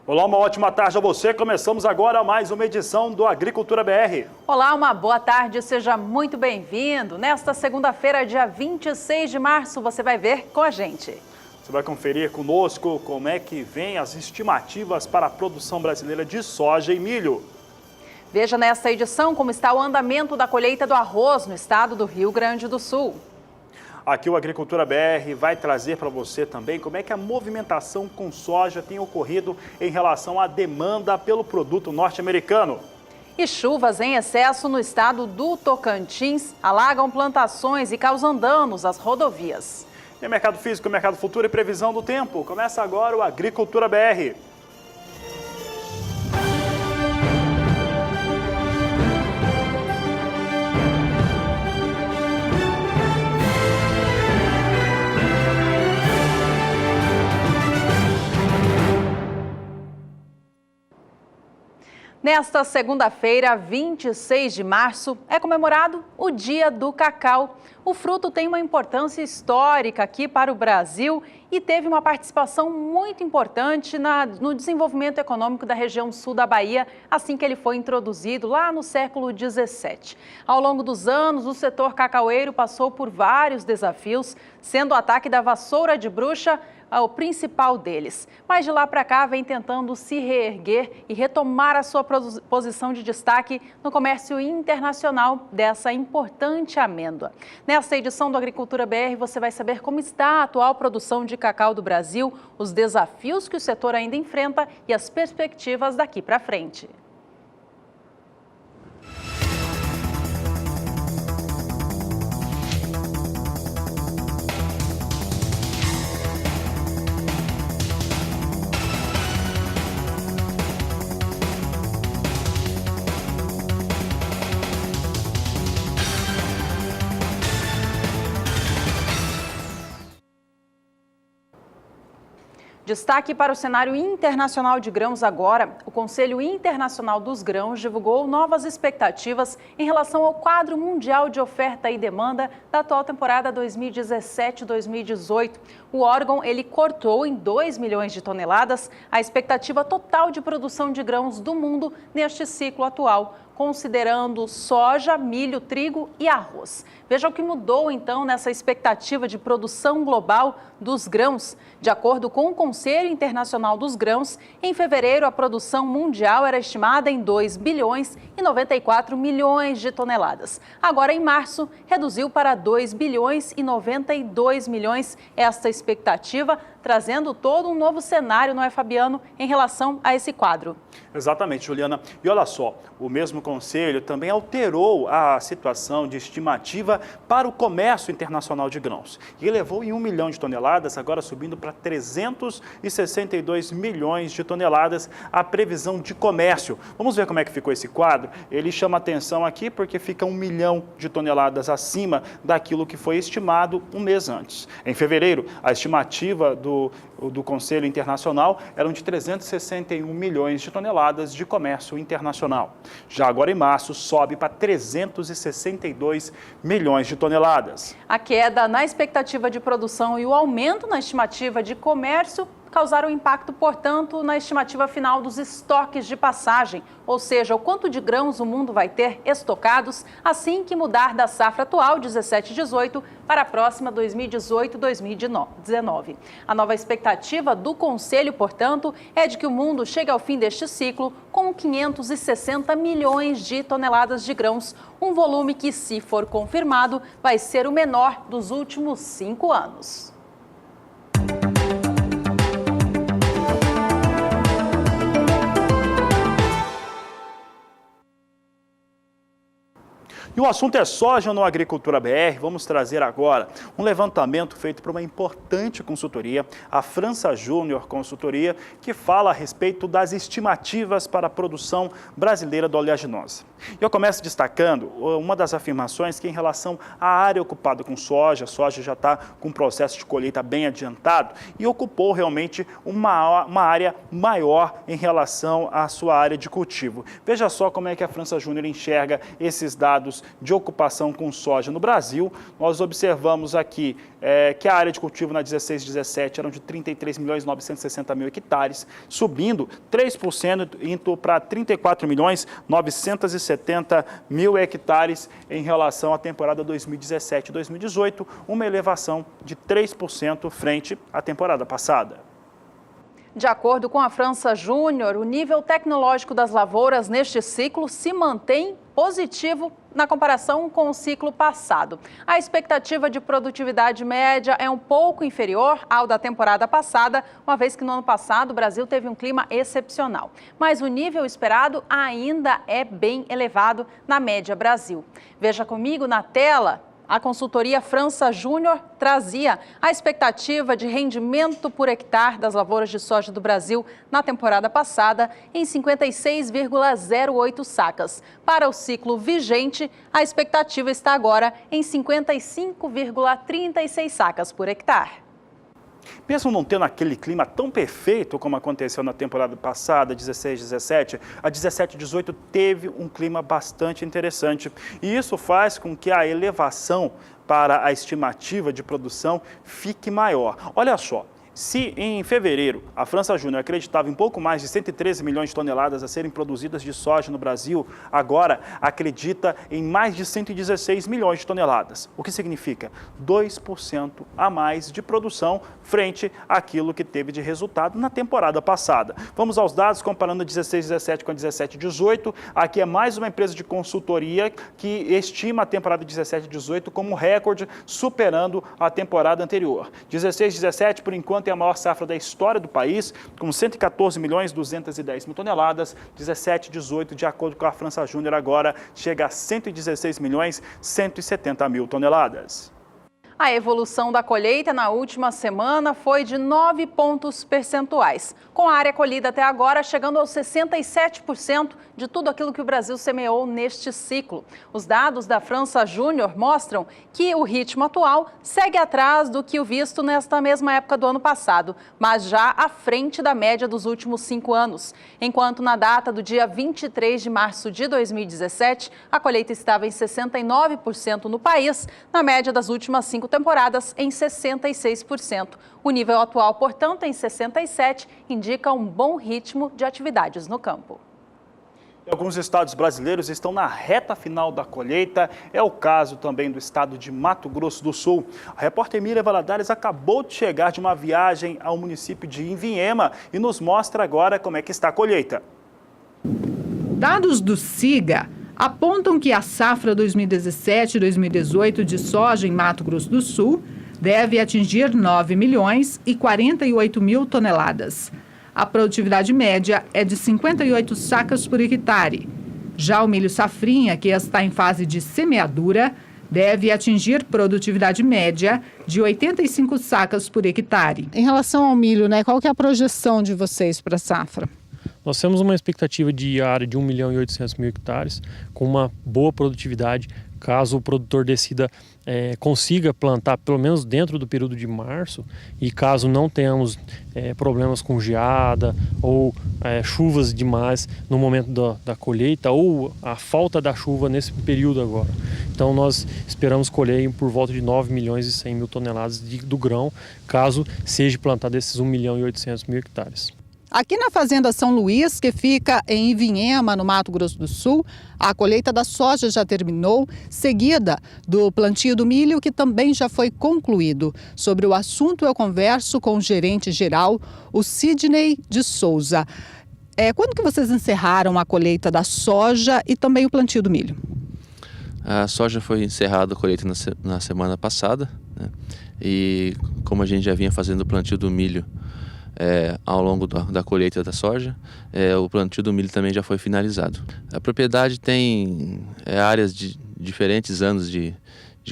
Olá, uma ótima tarde a você. Começamos agora mais uma edição do Agricultura BR. Olá, uma boa tarde, seja muito bem-vindo. Nesta segunda-feira, dia 26 de março, você vai ver com a gente. Você vai conferir conosco como é que vem as estimativas para a produção brasileira de soja e milho. Veja nesta edição como está o andamento da colheita do arroz no estado do Rio Grande do Sul. Aqui o Agricultura BR vai trazer para você também como é que a movimentação com soja tem ocorrido em relação à demanda pelo produto norte-americano. E chuvas em excesso no estado do Tocantins alagam plantações e causam danos às rodovias. E mercado físico, mercado futuro e previsão do tempo. Começa agora o Agricultura BR. Nesta segunda-feira, 26 de março, é comemorado o Dia do Cacau. O fruto tem uma importância histórica aqui para o Brasil e teve uma participação muito importante no desenvolvimento econômico da região sul da Bahia, assim que ele foi introduzido lá no século XVII. Ao longo dos anos, o setor cacaueiro passou por vários desafios, sendo o ataque da vassoura de bruxa o principal deles. Mas de lá para cá vem tentando se reerguer e retomar a sua posição de destaque no comércio internacional dessa importante amêndoa. Nesta edição do Agricultura BR você vai saber como está a atual produção de cacau do Brasil, os desafios que o setor ainda enfrenta e as perspectivas daqui para frente. Destaque para o cenário internacional de grãos agora. O Conselho Internacional dos Grãos divulgou novas expectativas em relação ao quadro mundial de oferta e demanda da atual temporada 2017-2018. O órgão cortou em 2 milhões de toneladas a expectativa total de produção de grãos do mundo neste ciclo atual, considerando soja, milho, trigo e arroz. Veja o que mudou, então, nessa expectativa de produção global dos grãos. De acordo com o Conselho Internacional dos Grãos, em fevereiro a produção mundial era estimada em 2 bilhões e 94 milhões de toneladas. Agora, em março, reduziu para 2 bilhões e 92 milhões esta expectativa, trazendo todo um novo cenário, não é, Fabiano, em relação a esse quadro. Exatamente, Juliana. E olha só, o mesmo Conselho também alterou a situação de estimativa para o comércio internacional de grãos. E elevou em 1 milhão de toneladas, agora subindo para 362 milhões de toneladas a previsão de comércio. Vamos ver como é que ficou esse quadro? Ele chama atenção aqui porque fica 1 milhão de toneladas acima daquilo que foi estimado um mês antes. Em fevereiro, a estimativa do Conselho Internacional eram de 361 milhões de toneladas de comércio internacional. Já agora em março sobe para 362 milhões de toneladas. A queda na expectativa de produção e o aumento na estimativa de comércio causaram impacto, portanto, na estimativa final dos estoques de passagem, ou seja, o quanto de grãos o mundo vai ter estocados assim que mudar da safra atual 17-18 para a próxima 2018-2019. A nova expectativa do Conselho, portanto, é de que o mundo chegue ao fim deste ciclo com 560 milhões de toneladas de grãos, um volume que, se for confirmado, vai ser o menor dos últimos 5 anos. E o assunto é soja no Agricultura BR. Vamos trazer agora um levantamento feito por uma importante consultoria, a França Júnior Consultoria, que fala a respeito das estimativas para a produção brasileira da oleaginosa. E eu começo destacando uma das afirmações que em relação à área ocupada com soja, a soja já está com um processo de colheita bem adiantado e ocupou realmente uma área maior em relação à sua área de cultivo. Veja só como é que a França Júnior enxerga esses dados de ocupação com soja no Brasil. Nós observamos aqui que a área de cultivo na 16/17 eram de 33.960.000 hectares, subindo 3%, indo para 34.970.000 hectares em relação à temporada 2017-2018, uma elevação de 3% frente à temporada passada. De acordo com a França Júnior, o nível tecnológico das lavouras neste ciclo se mantém positivo na comparação com o ciclo passado. A expectativa de produtividade média é um pouco inferior ao da temporada passada, uma vez que no ano passado o Brasil teve um clima excepcional. Mas o nível esperado ainda é bem elevado na média Brasil. Veja comigo na tela. A consultoria França Júnior trazia a expectativa de rendimento por hectare das lavouras de soja do Brasil na temporada passada em 56,08 sacas. Para o ciclo vigente, a expectativa está agora em 55,36 sacas por hectare. Mesmo não tendo aquele clima tão perfeito como aconteceu na temporada passada, 16/17, a 17/18 teve um clima bastante interessante. E isso faz com que a elevação para a estimativa de produção fique maior. Olha só. Se em fevereiro a França Júnior acreditava em pouco mais de 113 milhões de toneladas a serem produzidas de soja no Brasil, agora acredita em mais de 116 milhões de toneladas. O que significa 2% a mais de produção frente àquilo que teve de resultado na temporada passada. Vamos aos dados comparando a 16/17 com a 17/18. Aqui é mais uma empresa de consultoria que estima a temporada 17/18 como recorde, superando a temporada anterior. 16/17, por enquanto, é a maior safra da história do país, com 114.210.000 toneladas. 17/18, de acordo com a França Júnior, agora chega a 116.170.000 toneladas. A evolução da colheita na última semana foi de 9 pontos percentuais, com a área colhida até agora chegando aos 67% de tudo aquilo que o Brasil semeou neste ciclo. Os dados da França Júnior mostram que o ritmo atual segue atrás do que o visto nesta mesma época do ano passado, mas já à frente da média dos últimos 5 anos. Enquanto na data do dia 23 de março de 2017, a colheita estava em 69% no país, na média das últimas 5 temporadas em 66%. O nível atual, portanto, em 67%, indica um bom ritmo de atividades no campo. Alguns estados brasileiros estão na reta final da colheita, é o caso também do estado de Mato Grosso do Sul. A repórter Miriam Valadares acabou de chegar de uma viagem ao município de Ivinhema e nos mostra agora como é que está a colheita. Dados do SIGA apontam que a safra 2017-2018 de soja em Mato Grosso do Sul deve atingir 9.048.000 toneladas. A produtividade média é de 58 sacas por hectare. Já o milho safrinha, que está em fase de semeadura, deve atingir produtividade média de 85 sacas por hectare. Em relação ao milho, qual que é a projeção de vocês para a safra? Nós temos uma expectativa de área de 1.800.000 hectares, com uma boa produtividade, caso o produtor decida consiga plantar pelo menos dentro do período de março, e caso não tenhamos problemas com geada ou chuvas demais no momento da colheita, ou a falta da chuva nesse período agora. Então nós esperamos colher por volta de 9.100.000 toneladas do grão, caso seja plantado esses 1.800.000 hectares. Aqui na Fazenda São Luís, que fica em Ivinhema, no Mato Grosso do Sul, a colheita da soja já terminou, seguida do plantio do milho, que também já foi concluído. Sobre o assunto, eu converso com o gerente geral, o Sidney de Souza. Quando que vocês encerraram a colheita da soja e também o plantio do milho? A soja foi encerrada a colheita na semana passada, né? E como a gente já vinha fazendo o plantio do milho ao longo da colheita da soja, o plantio do milho também já foi finalizado. A propriedade tem áreas de diferentes anos de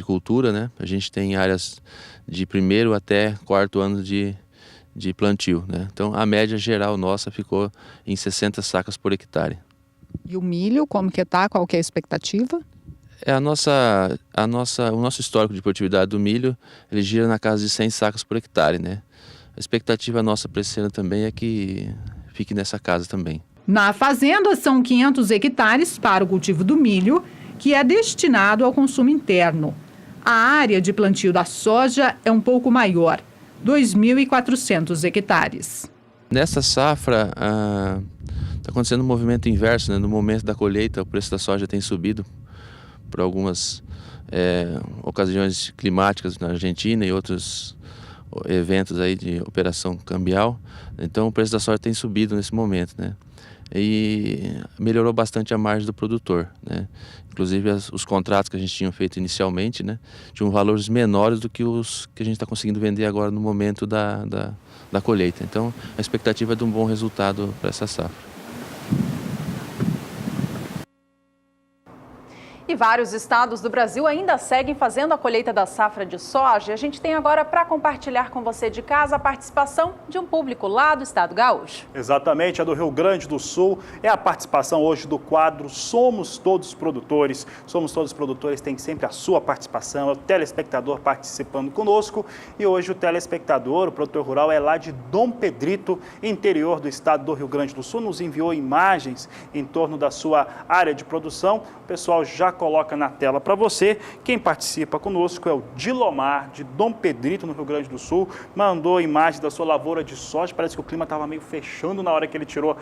cultura, né? A gente tem áreas de 1º até 4º ano de plantio, né? Então a média geral nossa ficou em 60 sacas por hectare. E o milho, como que está? Qual que é a expectativa? O nosso histórico de produtividade do milho, ele gira na casa de 100 sacas por hectare, né? A expectativa nossa para esse ano também é que fique nessa casa também. Na fazenda são 500 hectares para o cultivo do milho que é destinado ao consumo interno. A área de plantio da soja é um pouco maior, 2.400 hectares. Nessa safra, está acontecendo um movimento inverso, né? No momento da colheita, o preço da soja tem subido por algumas ocasiões climáticas na Argentina e outros eventos aí de operação cambial. Então, o preço da soja tem subido nesse momento, né? E melhorou bastante a margem do produtor, né? Inclusive os contratos que a gente tinha feito inicialmente, né, tinham valores menores do que os que a gente está conseguindo vender agora no momento da colheita. Então a expectativa é de um bom resultado para essa safra. E vários estados do Brasil ainda seguem fazendo a colheita da safra de soja. A gente tem agora para compartilhar com você de casa a participação de um público lá do estado gaúcho. Exatamente, a do Rio Grande do Sul é a participação hoje do quadro Somos Todos Produtores. Somos Todos Produtores tem sempre a sua participação, é o telespectador participando conosco. E hoje o telespectador, o produtor rural, é lá de Dom Pedrito, interior do estado do Rio Grande do Sul. Nos enviou imagens em torno da sua área de produção. O pessoal já coloca na tela para você. Quem participa conosco é o Dilomar, de Dom Pedrito, no Rio Grande do Sul. Mandou imagem da sua lavoura de soja. Parece que o clima estava meio fechando na hora que ele tirou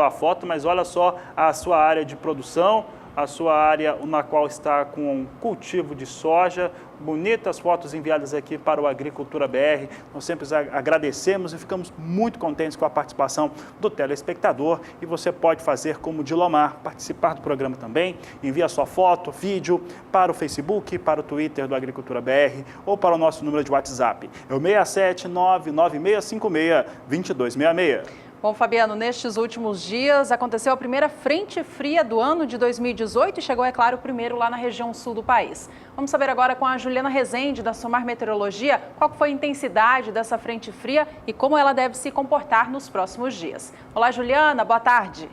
a foto, mas olha só a sua área de produção, a sua área na qual está com cultivo de soja. Bonitas fotos enviadas aqui para o Agricultura BR. Nós sempre agradecemos e ficamos muito contentes com a participação do telespectador. E você pode fazer como o Dilomar, participar do programa também. Envia sua foto, vídeo para o Facebook, para o Twitter do Agricultura BR ou para o nosso número de WhatsApp. É o 67996562266. Bom, Fabiano, nestes últimos dias aconteceu a primeira frente fria do ano de 2018 e chegou, é claro, primeiro lá na região sul do país. Vamos saber agora com a Juliana Rezende, da Somar Meteorologia, qual foi a intensidade dessa frente fria e como ela deve se comportar nos próximos dias. Olá, Juliana, boa tarde.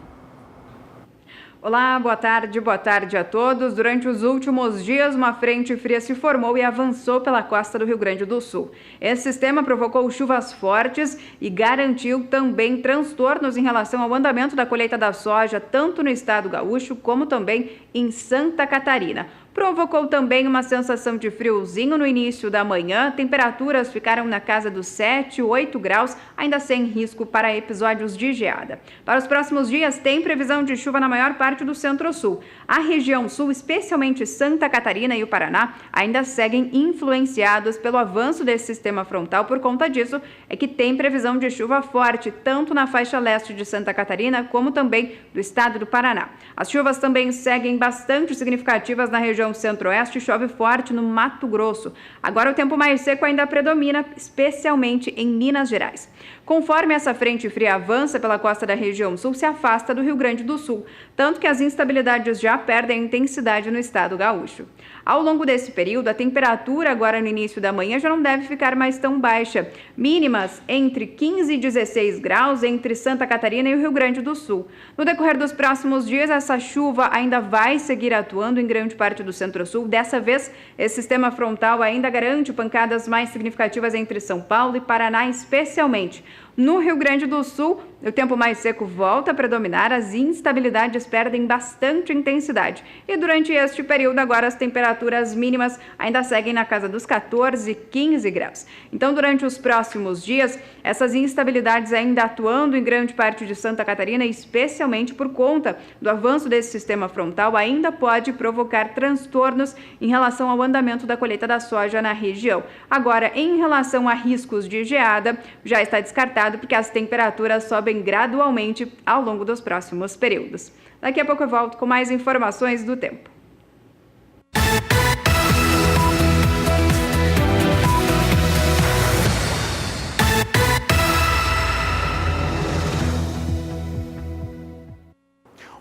Olá, boa tarde a todos. Durante os últimos dias, uma frente fria se formou e avançou pela costa do Rio Grande do Sul. Esse sistema provocou chuvas fortes e garantiu também transtornos em relação ao andamento da colheita da soja, tanto no estado gaúcho como também em Santa Catarina. Provocou também uma sensação de friozinho no início da manhã. Temperaturas ficaram na casa dos 7, 8 graus, ainda sem risco para episódios de geada. Para os próximos dias, tem previsão de chuva na maior parte do centro-sul. A região sul, especialmente Santa Catarina e o Paraná, ainda seguem influenciados pelo avanço desse sistema frontal. Por conta disso, é que tem previsão de chuva forte, tanto na faixa leste de Santa Catarina, como também do estado do Paraná. As chuvas também seguem bastante significativas na região centro-oeste, chove forte no Mato Grosso. Agora o tempo mais seco ainda predomina, especialmente em Minas Gerais. Conforme essa frente fria avança pela costa da região sul, se afasta do Rio Grande do Sul, tanto que as instabilidades já perdem intensidade no estado gaúcho. Ao longo desse período, a temperatura agora no início da manhã já não deve ficar mais tão baixa. Mínimas entre 15 e 16 graus entre Santa Catarina e o Rio Grande do Sul. No decorrer dos próximos dias, essa chuva ainda vai seguir atuando em grande parte do centro-sul. Dessa vez, esse sistema frontal ainda garante pancadas mais significativas entre São Paulo e Paraná, especialmente. No Rio Grande do Sul, o tempo mais seco volta a predominar, as instabilidades perdem bastante intensidade. E durante este período, agora as temperaturas mínimas ainda seguem na casa dos 14 e 15 graus. Então, durante os próximos dias, essas instabilidades ainda atuando em grande parte de Santa Catarina, especialmente por conta do avanço desse sistema frontal, ainda pode provocar transtornos em relação ao andamento da colheita da soja na região. Agora, em relação a riscos de geada, já está descartado porque as temperaturas sobem gradualmente ao longo dos próximos períodos. Daqui a pouco eu volto com mais informações do tempo.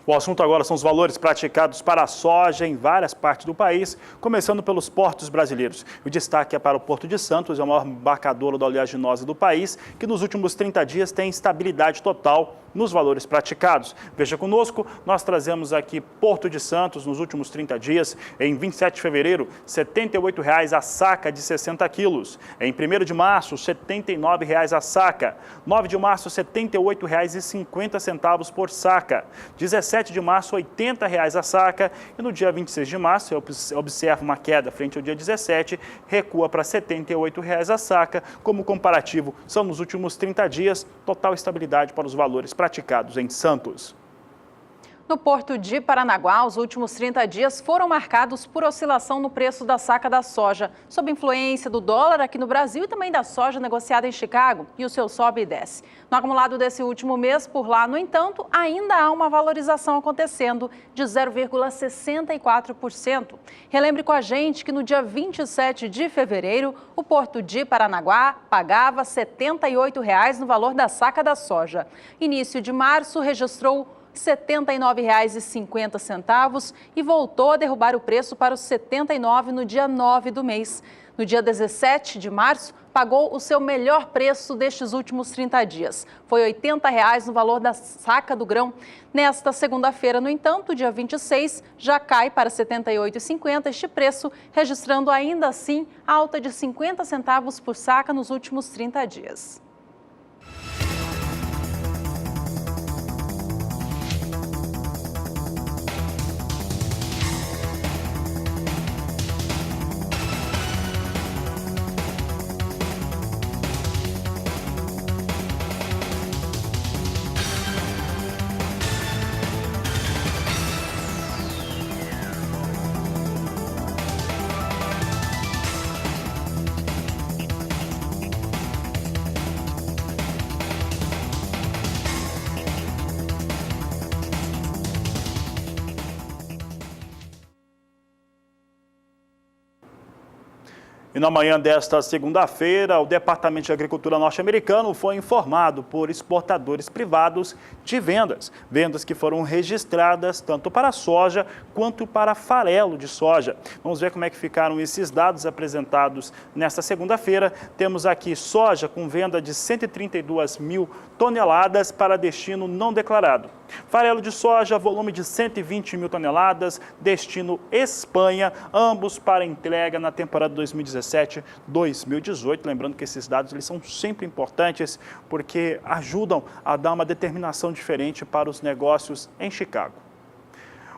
O assunto agora são os valores praticados para a soja em várias partes do país, começando pelos portos brasileiros. O destaque é para o Porto de Santos, é o maior embarcador da oleaginosa do país, que nos últimos 30 dias tem estabilidade total nos valores praticados. Veja conosco, nós trazemos aqui Porto de Santos nos últimos 30 dias, em 27 de fevereiro, R$ 78,00 a saca de 60 quilos. Em 1º de março, R$ 79,00 a saca. 9 de março, R$ 78,50 por saca. 17 17 de março, R$ 80 a saca. E no dia 26 de março, eu observo uma queda frente ao dia 17, recua para R$ 78 a saca. Como comparativo, são nos últimos 30 dias, total estabilidade para os valores praticados em Santos. No porto de Paranaguá, os últimos 30 dias foram marcados por oscilação no preço da saca da soja, sob influência do dólar aqui no Brasil e também da soja negociada em Chicago, e o seu sobe e desce. No acumulado desse último mês, por lá, no entanto, ainda há uma valorização acontecendo de 0,64%. Relembre com a gente que no dia 27 de fevereiro, o porto de Paranaguá pagava R$ 78 no valor da saca da soja. Início de março registrou R$ 79,50 e voltou a derrubar o preço para os R$ 79 no dia 9 do mês. No dia 17 de março, pagou o seu melhor preço destes últimos 30 dias. Foi R$ 80 no valor da saca do grão. Nesta segunda-feira, no entanto, dia 26, já cai para R$ 78,50 este preço, registrando ainda assim alta de 50 centavos por saca nos últimos 30 dias. E na manhã desta segunda-feira, o Departamento de Agricultura norte-americano foi informado por exportadores privados de vendas. Vendas que foram registradas tanto para soja quanto para farelo de soja. Vamos ver como é que ficaram esses dados apresentados nesta segunda-feira. Temos aqui soja com venda de 132 mil toneladas para destino não declarado. Farelo de soja, volume de 120 mil toneladas, destino Espanha, ambos para entrega na temporada 2017-2018. Lembrando que esses dados eles são sempre importantes porque ajudam a dar uma determinação diferente para os negócios em Chicago.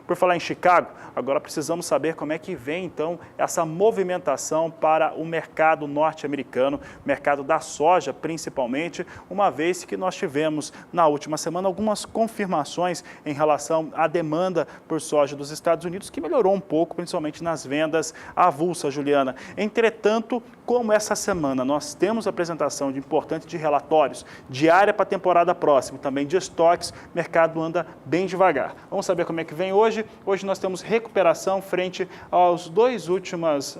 Por falar em Chicago, agora precisamos saber como é que vem, então, essa movimentação para o mercado norte-americano, mercado da soja, principalmente, uma vez que nós tivemos, na última semana, algumas confirmações em relação à demanda por soja dos Estados Unidos, que melhorou um pouco, principalmente nas vendas avulsas, Juliana. Entretanto, como essa semana nós temos apresentação de importantes de relatórios, diária para a temporada próxima, também de estoques, o mercado anda bem devagar. Vamos saber como é que vem hoje. Hoje nós temos recuperação frente às duas últimas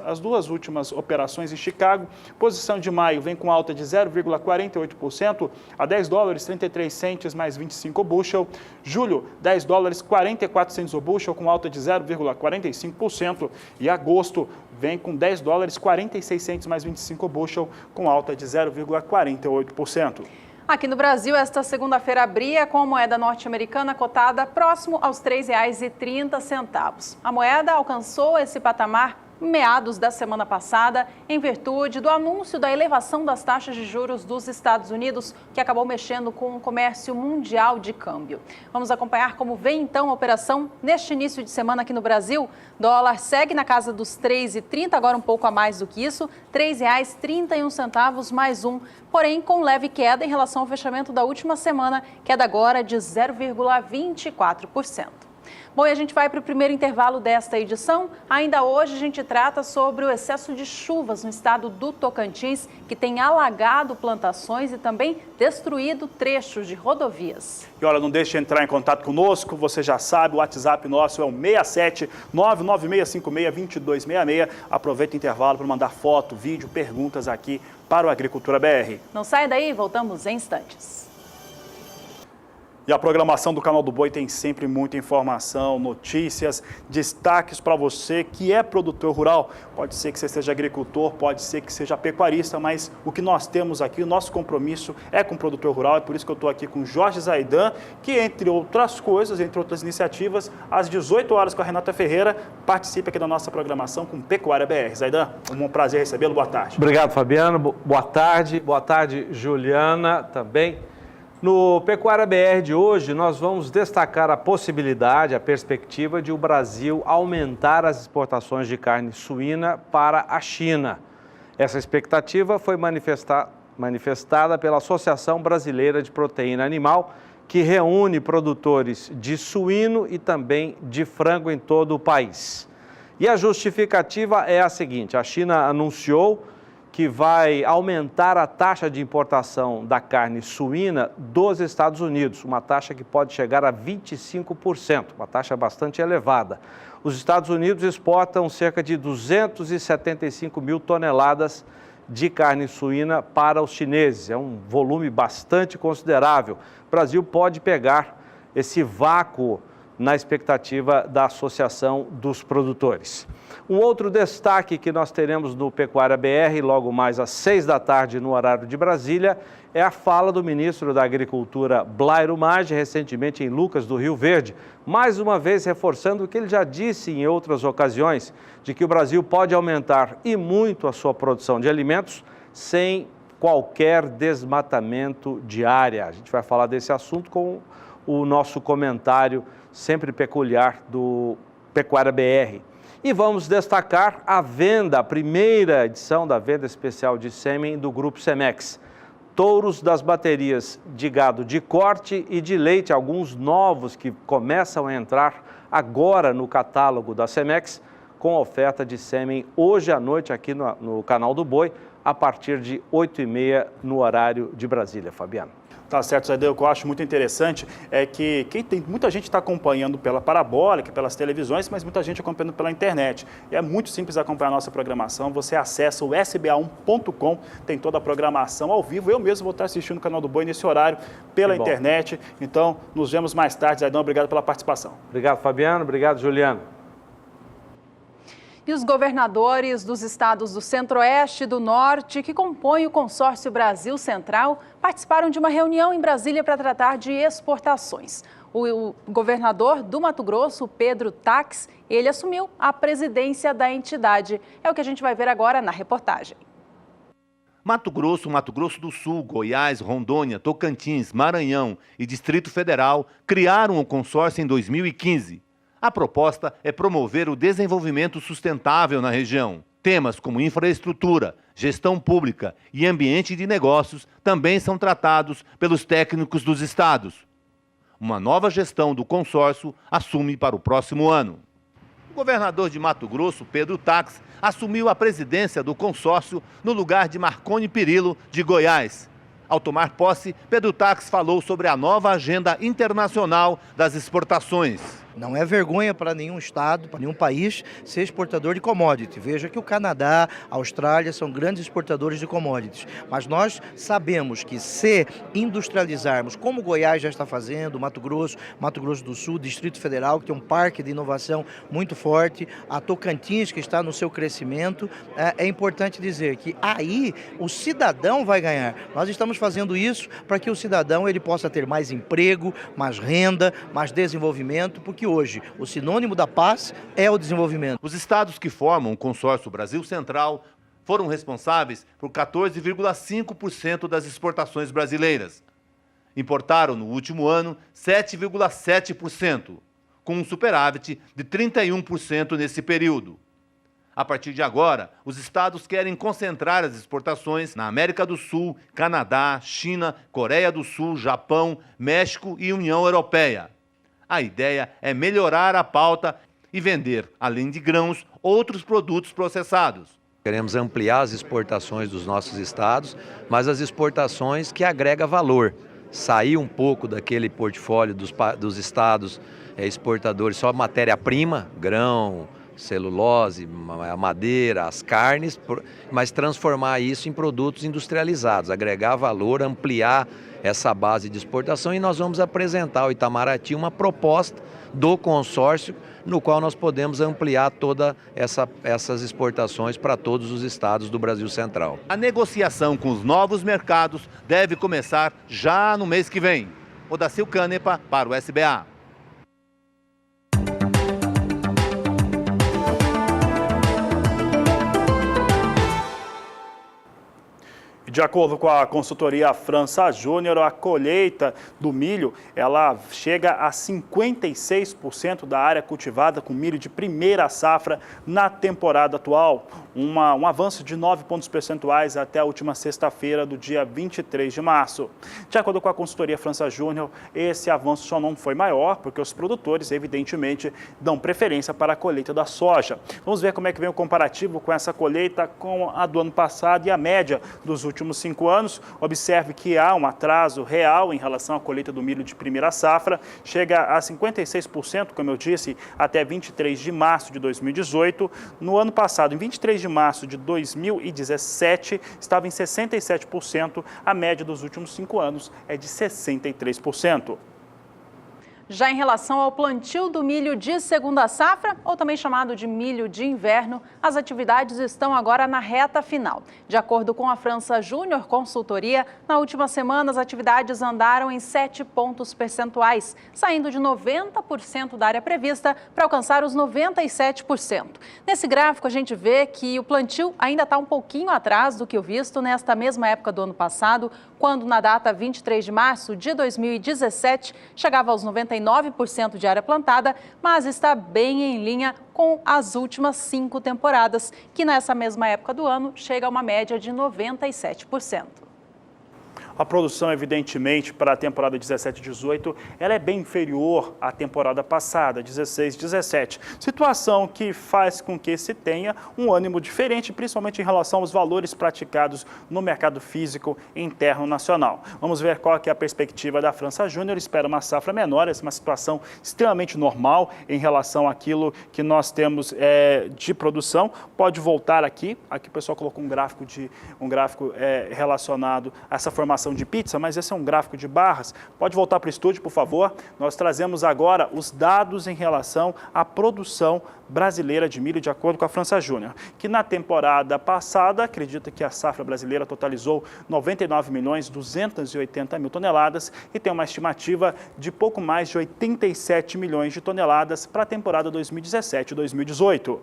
operações em Chicago. Posição de maio vem com alta de 0,48% a $10,33 mais 25 o bushel. Julho, $10,44 o bushel com alta de 0,45%. E agosto vem com $10,46 mais 25 o bushel com alta de 0,48%. Aqui no Brasil, esta segunda-feira abria com a moeda norte-americana cotada próximo aos R$ 3,30. A moeda alcançou esse patamar meados da semana passada, em virtude do anúncio da elevação das taxas de juros dos Estados Unidos, que acabou mexendo com o comércio mundial de câmbio. Vamos acompanhar como vem então a operação neste início de semana aqui no Brasil. Dólar segue na casa dos R$ 3,30, agora um pouco a mais do que isso, R$ 3,31 mais um, porém com leve queda em relação ao fechamento da última semana, queda agora de 0,24%. Bom, e a gente vai para o primeiro intervalo desta edição. Ainda hoje a gente trata sobre o excesso de chuvas no estado do Tocantins, que tem alagado plantações e também destruído trechos de rodovias. E olha, não deixe de entrar em contato conosco, você já sabe, o WhatsApp nosso é o 67 99656 2266. Aproveita o intervalo para mandar foto, vídeo, perguntas aqui para o Agricultura BR. Não saia daí, voltamos em instantes. E a programação do Canal do Boi tem sempre muita informação, notícias, destaques para você que é produtor rural. Pode ser que você seja agricultor, pode ser que seja pecuarista, mas o que nós temos aqui, o nosso compromisso é com o produtor rural. É por isso que eu estou aqui com Jorge Zaidan, que entre outras coisas, entre outras iniciativas, às 18 horas com a Renata Ferreira, participa aqui da nossa programação com Pecuária BR. Zaidan, um prazer recebê-lo, boa tarde. Obrigado, Fabiano, boa tarde, Juliana também. No Pecuária BR de hoje, nós vamos destacar a possibilidade, a perspectiva de o Brasil aumentar as exportações de carne suína para a China. Essa expectativa foi manifestada pela Associação Brasileira de Proteína Animal, que reúne produtores de suíno e também de frango em todo o país. E a justificativa é a seguinte: a China anunciou que vai aumentar a taxa de importação da carne suína dos Estados Unidos, uma taxa que pode chegar a 25%, uma taxa bastante elevada. Os Estados Unidos exportam cerca de 275 mil toneladas de carne suína para os chineses, é um volume bastante considerável. O Brasil pode pegar esse vácuo na expectativa da Associação dos Produtores. Um outro destaque que nós teremos no Pecuária BR, logo mais às 6 da tarde no horário de Brasília, é a fala do ministro da Agricultura, Blairo Maggi, recentemente em Lucas do Rio Verde, mais uma vez reforçando o que ele já disse em outras ocasiões, de que o Brasil pode aumentar e muito a sua produção de alimentos sem qualquer desmatamento de área. A gente vai falar desse assunto com o nosso comentário sempre peculiar do Pecuária BR. E vamos destacar a venda, a primeira edição da venda especial de sêmen do Grupo Cemex. Touros das baterias de gado de corte e de leite, alguns novos que começam a entrar agora no catálogo da Cemex, com oferta de sêmen hoje à noite aqui no Canal do Boi, a partir de 8h30 no horário de Brasília. Fabiano. Tá certo, Zé. O que eu acho muito interessante é que muita gente está acompanhando pela parabólica, pelas televisões, mas muita gente acompanhando pela internet. E é muito simples acompanhar a nossa programação. Você acessa o sba1.com, tem toda a programação ao vivo. Eu mesmo vou estar assistindo o Canal do Boi nesse horário pela internet. Então, nos vemos mais tarde. Zé, obrigado pela participação. Obrigado, Fabiano. Obrigado, Juliano. E os governadores dos estados do Centro-Oeste e do Norte, que compõem o consórcio Brasil Central, participaram de uma reunião em Brasília para tratar de exportações. O governador do Mato Grosso, Pedro Tax, ele assumiu a presidência da entidade. É o que a gente vai ver agora na reportagem. Mato Grosso, Mato Grosso do Sul, Goiás, Rondônia, Tocantins, Maranhão e Distrito Federal criaram o consórcio em 2015. A proposta é promover o desenvolvimento sustentável na região. Temas como infraestrutura, gestão pública e ambiente de negócios também são tratados pelos técnicos dos estados. Uma nova gestão do consórcio assume para o próximo ano. O governador de Mato Grosso, Pedro Tax, assumiu a presidência do consórcio no lugar de Marconi Perillo, de Goiás. Ao tomar posse, Pedro Tax falou sobre a nova agenda internacional das exportações. Não é vergonha para nenhum estado, para nenhum país ser exportador de commodity. Veja que o Canadá, a Austrália são grandes exportadores de commodities. Mas nós sabemos que se industrializarmos, como Goiás já está fazendo, Mato Grosso do Sul, Distrito Federal, que tem um parque de inovação muito forte, a Tocantins, que está no seu crescimento, é importante dizer que aí o cidadão vai ganhar. Nós estamos fazendo isso para que o cidadão ele possa ter mais emprego, mais renda, mais desenvolvimento, porque hoje o sinônimo da paz é o desenvolvimento. Os estados que formam o consórcio Brasil Central foram responsáveis por 14,5% das exportações brasileiras. Importaram no último ano 7,7%, com um superávit de 31% nesse período. A partir de agora, os estados querem concentrar as exportações na América do Sul, Canadá, China, Coreia do Sul, Japão, México e União Europeia. A ideia é melhorar a pauta e vender, além de grãos, outros produtos processados. Queremos ampliar as exportações dos nossos estados, mas as exportações que agregam valor. Sair um pouco daquele portfólio dos estados exportadores, só matéria-prima, grão, celulose, a madeira, as carnes, mas transformar isso em produtos industrializados, agregar valor, ampliar essa base de exportação, e nós vamos apresentar ao Itamaraty uma proposta do consórcio no qual nós podemos ampliar todas essas exportações para todos os estados do Brasil Central. A negociação com os novos mercados deve começar já no mês que vem. Odacil Canepa para o SBA. De acordo com a consultoria França Júnior, a colheita do milho ela chega a 56% da área cultivada com milho de primeira safra na temporada atual. Um avanço de 9 pontos percentuais até a última sexta-feira do dia 23 de março. De acordo com a consultoria França Júnior, esse avanço só não foi maior porque os produtores, evidentemente, dão preferência para a colheita da soja. Vamos ver como é que vem o comparativo com essa colheita com a do ano passado e a média dos últimos 5 anos. Observe que há um atraso real em relação à colheita do milho de primeira safra, chega a 56%, como eu disse, até 23 de março de 2018. No ano passado, em 23 de março de 2017, estava em 67%, a média dos últimos 5 anos é de 63%. Já em relação ao plantio do milho de segunda safra, ou também chamado de milho de inverno, as atividades estão agora na reta final. De acordo com a França Júnior Consultoria, na última semana as atividades andaram em 7 pontos percentuais, saindo de 90% da área prevista para alcançar os 97%. Nesse gráfico a gente vê que o plantio ainda está um pouquinho atrás do que o visto nesta mesma época do ano passado, quando na data 23 de março de 2017 chegava aos 99% de área plantada, mas está bem em linha com as últimas 5 temporadas, que nessa mesma época do ano chega a uma média de 97%. A produção, evidentemente, para a temporada 17-18, ela é bem inferior à temporada passada, 16-17. Situação que faz com que se tenha um ânimo diferente, principalmente em relação aos valores praticados no mercado físico interno nacional. Vamos ver qual que é a perspectiva da França Júnior. Espera uma safra menor, essa é uma situação extremamente normal em relação àquilo que nós temos de produção. Pode voltar aqui o pessoal colocou um gráfico relacionado a essa formação de pizza, mas esse é um gráfico de barras. Pode voltar para o estúdio, por favor. Nós trazemos agora os dados em relação à produção brasileira de milho, de acordo com a França Júnior, que na temporada passada, acredita que a safra brasileira totalizou 99.280.000 toneladas e tem uma estimativa de pouco mais de 87 milhões de toneladas para a temporada 2017-2018.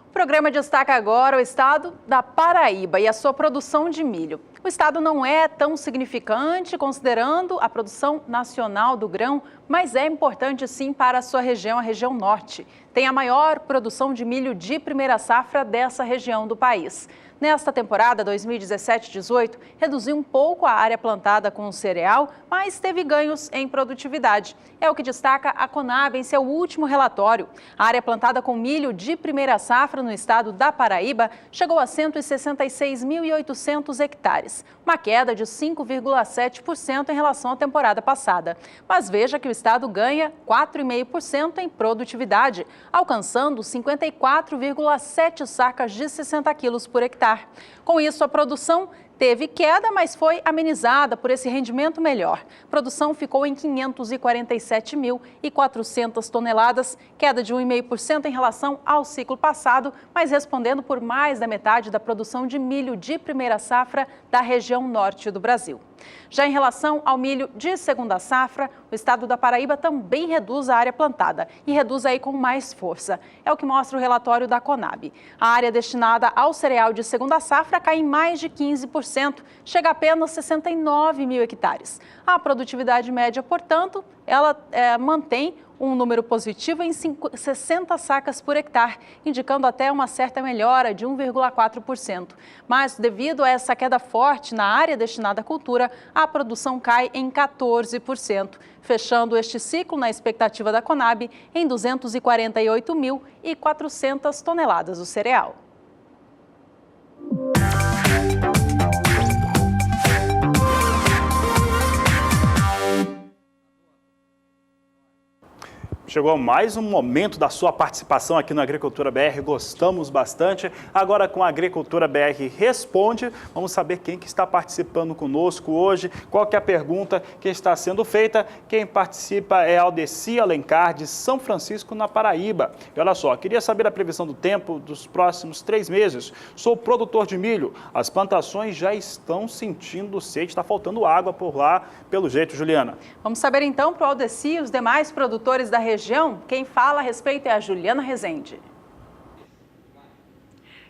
O programa destaca agora o estado da Paraíba e a sua produção de milho. O estado não é tão significante considerando a produção nacional do grão, mas é importante sim para a sua região, a região norte. Tem a maior produção de milho de primeira safra dessa região do país. Nesta temporada 2017-18, reduziu um pouco a área plantada com o cereal, mas teve ganhos em produtividade. É o que destaca a Conab em seu último relatório. A área plantada com milho de primeira safra no estado da Paraíba chegou a 166.800 hectares, uma queda de 5,7% em relação à temporada passada. Mas veja que o estado ganha 4,5% em produtividade, alcançando 54,7 sacas de 60 quilos por hectare. Com isso, a produção teve queda, mas foi amenizada por esse rendimento melhor. A produção ficou em 547.400 toneladas, queda de 1,5% em relação ao ciclo passado, mas respondendo por mais da metade da produção de milho de primeira safra da região norte do Brasil. Já em relação ao milho de segunda safra, o estado da Paraíba também reduz a área plantada e reduz aí com mais força. É o que mostra o relatório da Conab. A área destinada ao cereal de segunda safra cai em mais de 15%, chega a apenas 69 mil hectares. A produtividade média, portanto, ela mantém um número positivo em 60 sacas por hectare, indicando até uma certa melhora de 1,4%. Mas, devido a essa queda forte na área destinada à cultura, a produção cai em 14%, fechando este ciclo na expectativa da Conab em 248.400 toneladas do cereal. Chegou mais um momento da sua participação aqui no Agricultura BR, gostamos bastante. Agora com a Agricultura BR Responde, vamos saber quem que está participando conosco hoje, qual que é a pergunta que está sendo feita. Quem participa é Aldeci Alencar, de São Francisco, na Paraíba. E olha só, queria saber a previsão do tempo dos próximos 3 meses. Sou produtor de milho, as plantações já estão sentindo sede, está faltando água por lá, pelo jeito, Juliana. Vamos saber então para o Aldeci e os demais produtores da região. Quem fala a respeito é a Juliana Rezende.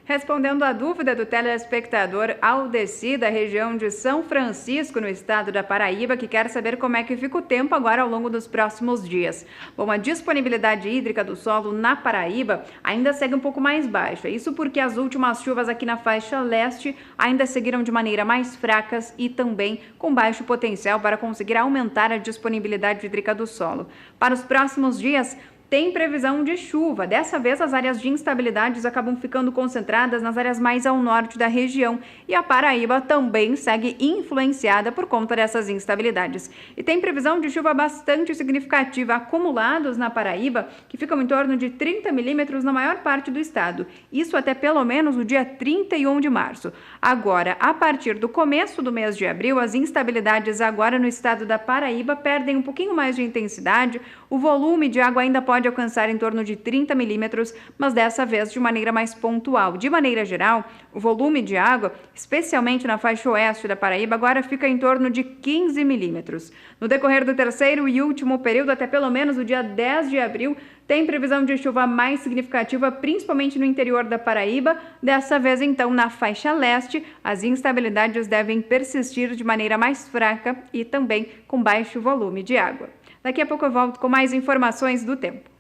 Respondendo à dúvida do telespectador Aldeci, da região de São Francisco, no estado da Paraíba, que quer saber como é que fica o tempo agora ao longo dos próximos dias. Bom, a disponibilidade hídrica do solo na Paraíba ainda segue um pouco mais baixa. Isso porque as últimas chuvas aqui na faixa leste ainda seguiram de maneira mais fracas e também com baixo potencial para conseguir aumentar a disponibilidade hídrica do solo. Para os próximos dias, tem previsão de chuva. Dessa vez, as áreas de instabilidades acabam ficando concentradas nas áreas mais ao norte da região. E a Paraíba também segue influenciada por conta dessas instabilidades. E tem previsão de chuva bastante significativa, acumulados na Paraíba, que ficam em torno de 30 milímetros na maior parte do estado. Isso até pelo menos o dia 31 de março. Agora, a partir do começo do mês de abril, as instabilidades agora no estado da Paraíba perdem um pouquinho mais de intensidade. O volume de água ainda pode alcançar em torno de 30 milímetros, mas dessa vez de maneira mais pontual. De maneira geral, o volume de água, especialmente na faixa oeste da Paraíba, agora fica em torno de 15 milímetros. No decorrer do terceiro e último período, até pelo menos o dia 10 de abril, tem previsão de chuva mais significativa, principalmente no interior da Paraíba. Dessa vez, então, na faixa leste, as instabilidades devem persistir de maneira mais fraca e também com baixo volume de água. Daqui a pouco eu volto com mais informações do tempo.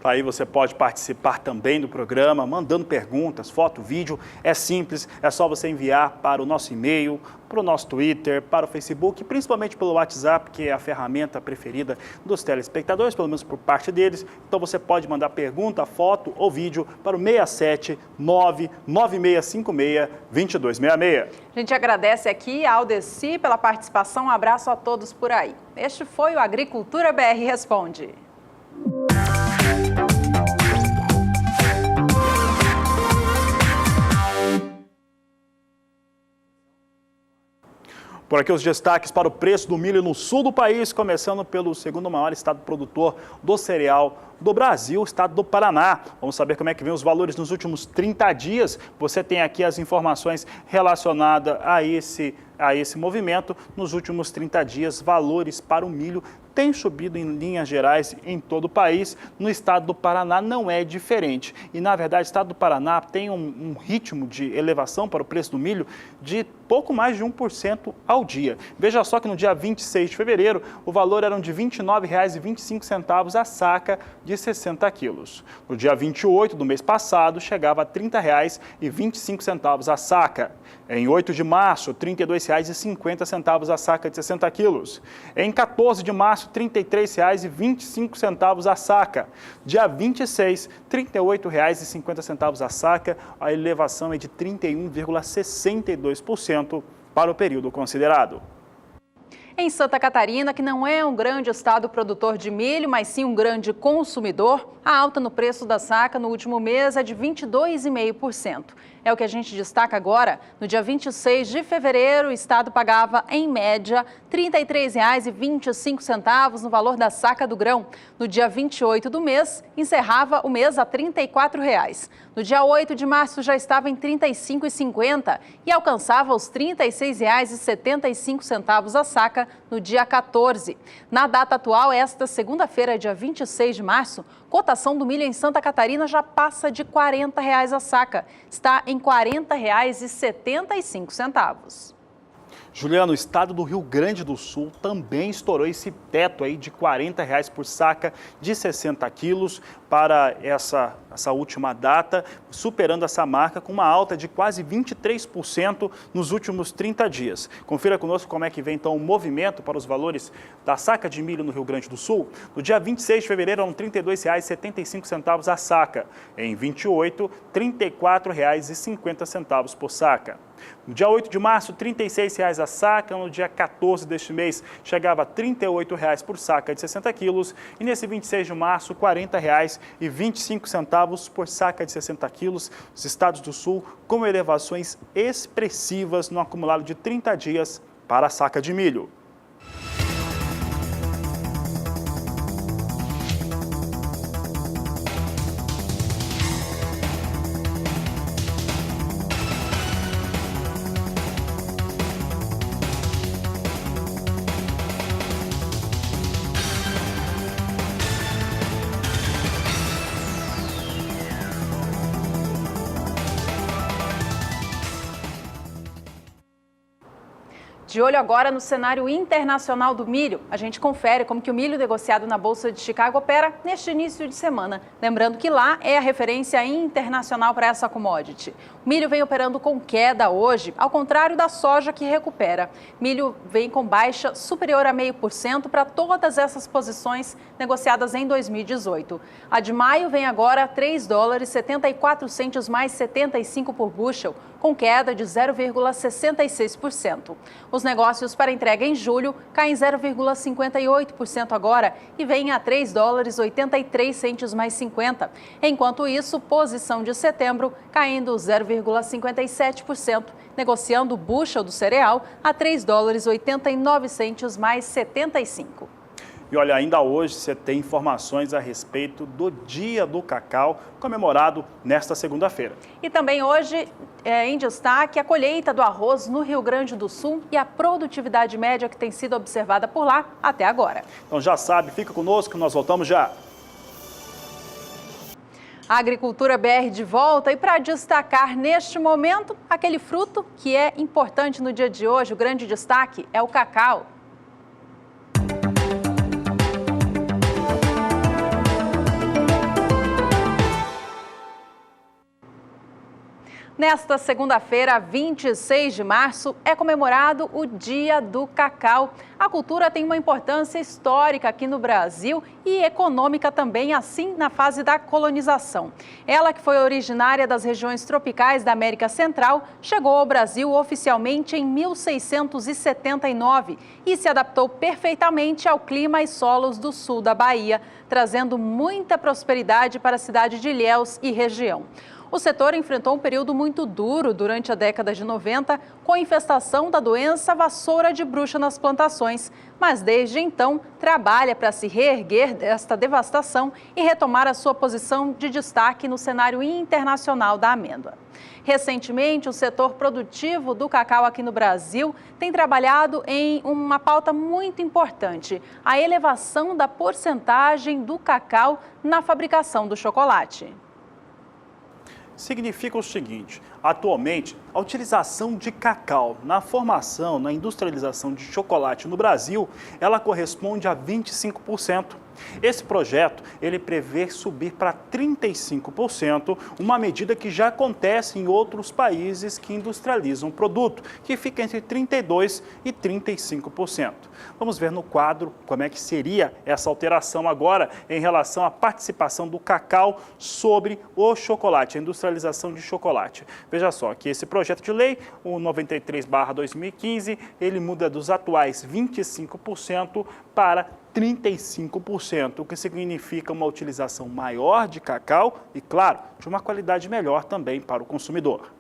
Aí você pode participar também do programa, mandando perguntas, foto, vídeo. É simples, é só você enviar para o nosso e-mail, para o nosso Twitter, para o Facebook, principalmente pelo WhatsApp, que é a ferramenta preferida dos telespectadores, pelo menos por parte deles. Então você pode mandar pergunta, foto ou vídeo para o 679-9656-2266. A gente agradece aqui a Aldeci pela participação. Um abraço a todos por aí. Este foi o Agricultura BR Responde. Por aqui os destaques para o preço do milho no sul do país, começando pelo segundo maior estado produtor do cereal do Brasil, o estado do Paraná. Vamos saber como é que vem os valores nos últimos 30 dias. Você tem aqui as informações relacionadas a esse movimento. Nos últimos 30 dias, valores para o milho têm subido em linhas gerais em todo o país. No estado do Paraná não é diferente. E, na verdade, o estado do Paraná tem um ritmo de elevação para o preço do milho de pouco mais de 1% ao dia. Veja só que no dia 26 de fevereiro, o valor era de R$ 29,25 a saca de 60 quilos. No dia 28 do mês passado, chegava a R$ 30,25 a saca. Em 8 de março, R$ 32,50 a saca de 60 quilos. Em 14 de março, R$ 33,25 a saca. Dia 26, R$ 38,50 a saca. A elevação é de 31,62% para o período considerado. Em Santa Catarina, que não é um grande estado produtor de milho, mas sim um grande consumidor, a alta no preço da saca no último mês é de 22,5%. É o que a gente destaca agora. No dia 26 de fevereiro, o estado pagava, em média, R$ 33,25 no valor da saca do grão. No dia 28 do mês, encerrava o mês a R$ 34,00. No dia 8 de março, já estava em R$ 35,50 e alcançava os R$ 36,75 a saca no dia 14. Na data atual, esta segunda-feira, dia 26 de março, cotação do milho em Santa Catarina já passa de R$ 40,00 a saca. Está em R$ 40,75. Juliano, o estado do Rio Grande do Sul também estourou esse teto aí de R$ 40,00 por saca de 60 quilos para essa última data, superando essa marca com uma alta de quase 23% nos últimos 30 dias. Confira conosco como é que vem então o movimento para os valores da saca de milho no Rio Grande do Sul. No dia 26 de fevereiro, eram R$ 32,75 a saca. Em 28, R$ 34,50 por saca. No dia 8 de março, R$ 36,00 a saca. No dia 14 deste mês, chegava a R$ 38,00 por saca de 60 quilos. E nesse 26 de março, R$ 40,25 por saca de 60 quilos. Os estados do Sul com elevações expressivas no acumulado de 30 dias para a saca de milho. De olho agora no cenário internacional do milho, a gente confere como que o milho negociado na Bolsa de Chicago opera neste início de semana. Lembrando que lá é a referência internacional para essa commodity. O milho vem operando com queda hoje, ao contrário da soja que recupera. Milho vem com baixa superior a 0,5% para todas essas posições negociadas em 2018. A de maio vem agora a $3,74 mais 75 por bushel, com queda de 0,66%. Os negócios para entrega em julho caem 0,58% agora e vêm a $3,83 mais 50. Enquanto isso, posição de setembro caindo 0,57%, negociando o bushel do cereal a $3,89 mais 75. E olha, ainda hoje você tem informações a respeito do Dia do Cacau, comemorado nesta segunda-feira. E também hoje em destaque a colheita do arroz no Rio Grande do Sul e a produtividade média que tem sido observada por lá até agora. Então já sabe, fica conosco, nós voltamos já. A Agricultura BR de volta e para destacar neste momento aquele fruto que é importante no dia de hoje, o grande destaque é o cacau. Nesta segunda-feira, 26 de março, é comemorado o Dia do Cacau. A cultura tem uma importância histórica aqui no Brasil e econômica também, assim na fase da colonização. Ela, que foi originária das regiões tropicais da América Central, chegou ao Brasil oficialmente em 1679 e se adaptou perfeitamente ao clima e solos do sul da Bahia, trazendo muita prosperidade para a cidade de Ilhéus e região. O setor enfrentou um período muito duro durante a década de 90, com a infestação da doença vassoura de bruxa nas plantações, mas desde então trabalha para se reerguer desta devastação e retomar a sua posição de destaque no cenário internacional da amêndoa. Recentemente, o setor produtivo do cacau aqui no Brasil tem trabalhado em uma pauta muito importante, a elevação da porcentagem do cacau na fabricação do chocolate. Significa o seguinte, atualmente, a utilização de cacau na formação, na industrialização de chocolate no Brasil, ela corresponde a 25%. Esse projeto, ele prevê subir para 35%, uma medida que já acontece em outros países que industrializam o produto, que fica entre 32% e 35%. Vamos ver no quadro como é que seria essa alteração agora em relação à participação do cacau sobre o chocolate, a industrialização de chocolate. Veja só que esse projeto de lei, o 93/2015, ele muda dos atuais 25% para 35%, o que significa uma utilização maior de cacau e, claro, de uma qualidade melhor também para o consumidor.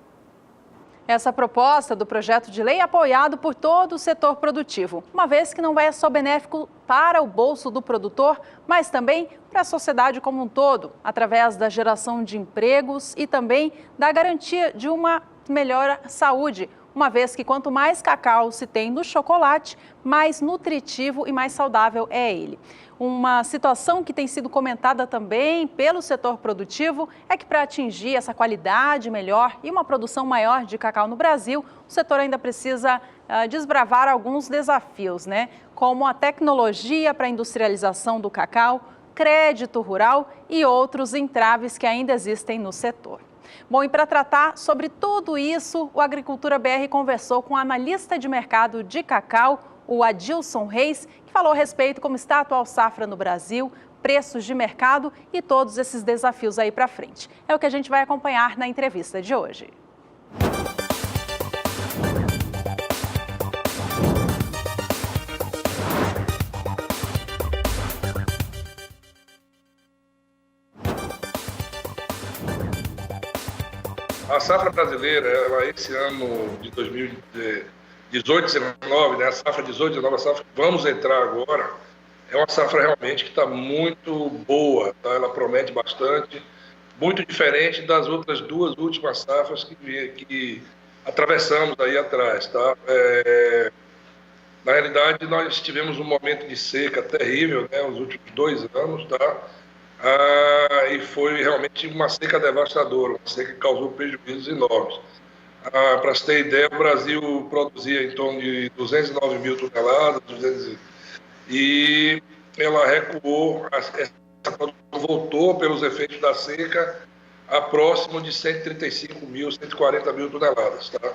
Essa proposta do projeto de lei é apoiado por todo o setor produtivo, uma vez que não vai só benéfico para o bolso do produtor, mas também para a sociedade como um todo, através da geração de empregos e também da garantia de uma melhor saúde, uma vez que quanto mais cacau se tem no chocolate, mais nutritivo e mais saudável é ele. Uma situação que tem sido comentada também pelo setor produtivo é que para atingir essa qualidade melhor e uma produção maior de cacau no Brasil, o setor ainda precisa desbravar alguns desafios, né? Como a tecnologia para a industrialização do cacau, crédito rural e outros entraves que ainda existem no setor. Bom, e para tratar sobre tudo isso, o Agricultura BR conversou com o analista de mercado de cacau, o Adilson Reis, que falou a respeito como está a atual safra no Brasil, preços de mercado e todos esses desafios aí para frente. É o que a gente vai acompanhar na entrevista de hoje. A safra brasileira, ela, esse ano de 2018-19, né, a safra 18-19, a safra que vamos entrar agora, é uma safra realmente que está muito boa, tá? Ela promete bastante, muito diferente das outras duas últimas safras que atravessamos aí atrás. Tá? Na realidade, nós tivemos um momento de seca terrível, né, os últimos 2 anos, tá? E foi realmente uma seca devastadora, uma seca que causou prejuízos enormes. Para se ter ideia, o Brasil produzia em torno de 209 mil toneladas, e ela recuou, essa produção voltou pelos efeitos da seca a próximo de 135 mil, 140 mil toneladas. Tá?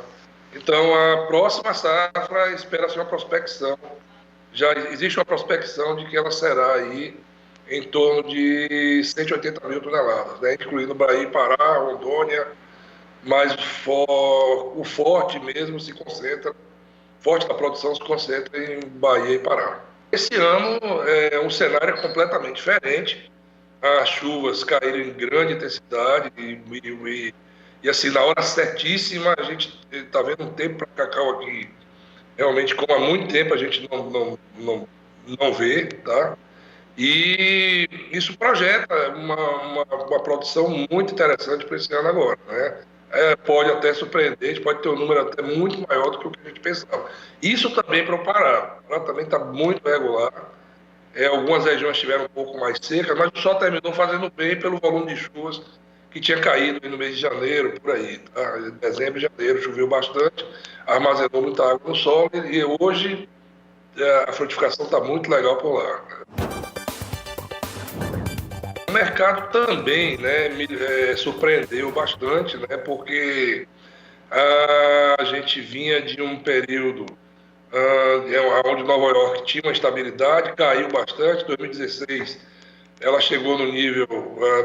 Então, a próxima safra espera-se uma prospecção, já existe uma prospecção de que ela será aí em torno de 180 mil toneladas, né? Incluindo Bahia, Pará, Rondônia, mas o forte mesmo se concentra, forte da produção se concentra em Bahia e Pará. Esse ano um cenário completamente diferente, as chuvas caíram em grande intensidade e assim, na hora certíssima, a gente está vendo um tempo para cacau aqui, realmente como há muito tempo a gente não vê, tá? E isso projeta uma produção muito interessante para esse ano agora, né? Pode até surpreender, a gente pode ter um número até muito maior do que o que a gente pensava. Isso também para o Pará. O Pará também está muito regular. Algumas regiões estiveram um pouco mais secas, mas só terminou fazendo bem pelo volume de chuvas que tinha caído no mês de janeiro, por aí. Tá? Em dezembro e janeiro choveu bastante, armazenou muita água no solo e hoje a frutificação está muito legal por lá. O mercado também, né, me surpreendeu bastante, né, porque a gente vinha de um período onde Nova York tinha uma estabilidade, caiu bastante. Em 2016 ela chegou no nível,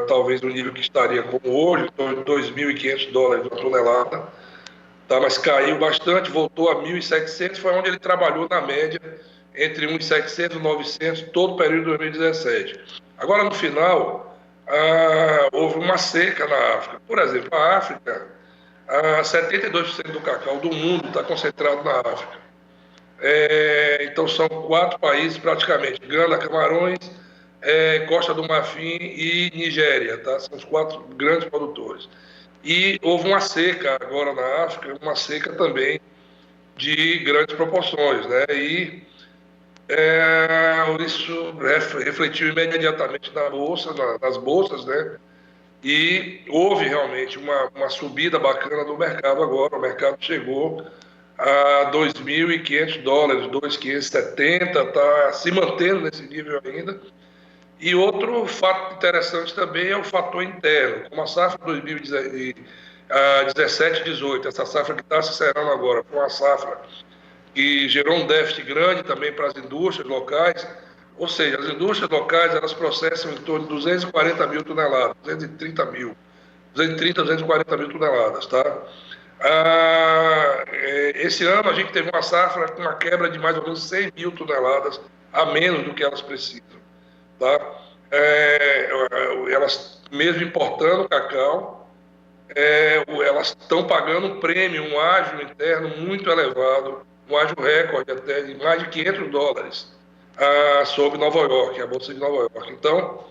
talvez no nível que estaria como hoje, em torno de $2.500 uma tonelada, tá, mas caiu bastante, voltou a 1.700, foi onde ele trabalhou na média entre 1.700 e 900 todo o período de 2017. Agora, no final, houve uma seca na África. Por exemplo, a África, 72% do cacau do mundo está concentrado na África. Então, são 4 países praticamente, Gana, Camarões, Costa do Marfim e Nigéria, tá? São os 4 grandes produtores. E houve uma seca agora na África, uma seca também de grandes proporções, né? E isso refletiu imediatamente na bolsa, nas bolsas, né? E houve realmente uma subida bacana do mercado agora. O mercado chegou a $2.500, 2.570, está se mantendo nesse nível ainda. E outro fato interessante também é o fator interno. Como a safra 2017-18, essa safra que está se encerrando agora, foi uma safra que gerou um déficit grande também para as indústrias locais, ou seja, as indústrias locais elas processam em torno de 240 mil toneladas, 230, 240 mil toneladas, tá? Esse ano a gente teve uma safra com uma quebra de mais ou menos 100 mil toneladas a menos do que elas precisam, tá? Elas, mesmo importando cacau, elas estão pagando um prêmio, um ágio interno muito elevado, um ágio recorde até de mais de $500 sobre Nova York, a Bolsa de Nova York. Então,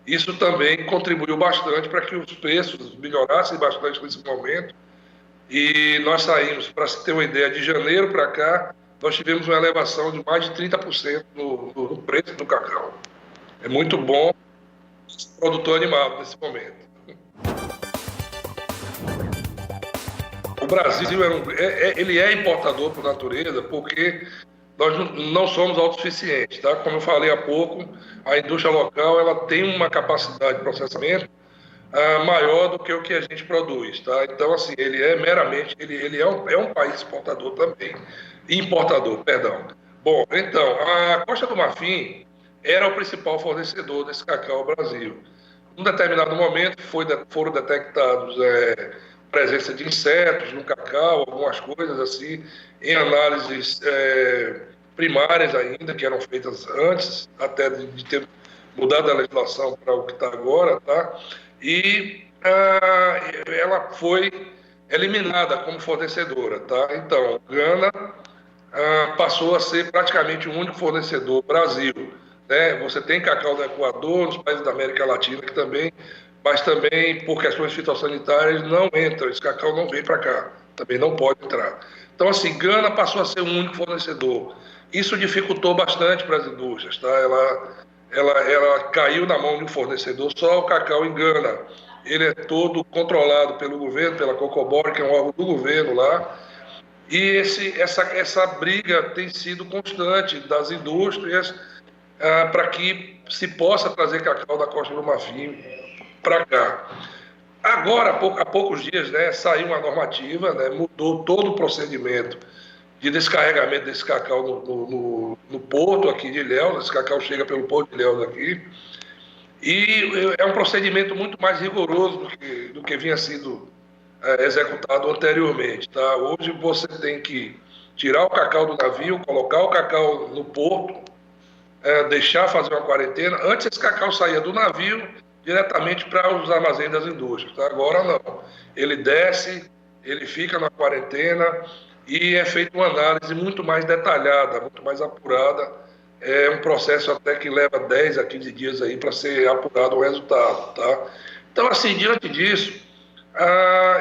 isso também contribuiu bastante para que os preços melhorassem bastante nesse momento. E nós saímos, para se ter uma ideia, de janeiro para cá, nós tivemos uma elevação de mais de 30% no preço do cacau. É muito bom esse produtor animado nesse momento. O Brasil ele é importador por natureza, porque nós não somos autossuficientes, tá? Como eu falei há pouco, a indústria local ela tem uma capacidade de processamento maior do que o que a gente produz, tá? Então, assim, ele é meramente, ele é um país exportador também, importador, perdão. Bom, então, a Costa do Marfim era o principal fornecedor desse cacau ao Brasil. Num determinado momento foram detectados presença de insetos no cacau, algumas coisas assim, em análises primárias ainda, que eram feitas antes até de ter mudado a legislação para o que está agora, tá? E ela foi eliminada como fornecedora, tá? Então, Gana passou a ser praticamente o único fornecedor Brasil, né? Você tem cacau do Equador, nos países da América Latina que também, mas também por questões fitossanitárias não entra, esse cacau não vem para cá, também não pode entrar. Então, assim, Gana passou a ser o único fornecedor. Isso dificultou bastante para as indústrias, tá? Ela caiu na mão de um fornecedor só, o cacau em Gana ele é todo controlado pelo governo, pela Cocobor, que é um órgão do governo lá. E essa briga tem sido constante das indústrias para que se possa trazer cacau da Costa do Marfim para cá. Agora, há poucos dias, né, saiu uma normativa, né, mudou todo o procedimento de descarregamento desse cacau no porto aqui de Ilhéus. Esse cacau chega pelo porto de Ilhéus aqui. E é um procedimento muito mais rigoroso do que vinha sendo executado anteriormente. Tá? Hoje você tem que tirar o cacau do navio, colocar o cacau no porto, deixar fazer uma quarentena. Antes esse cacau saía do navio diretamente para os armazéns das indústrias. Tá? Agora não. Ele desce, ele fica na quarentena e é feita uma análise muito mais detalhada, muito mais apurada. É um processo até que leva 10 a 15 dias aí para ser apurado o resultado. Tá? Então, assim, diante disso,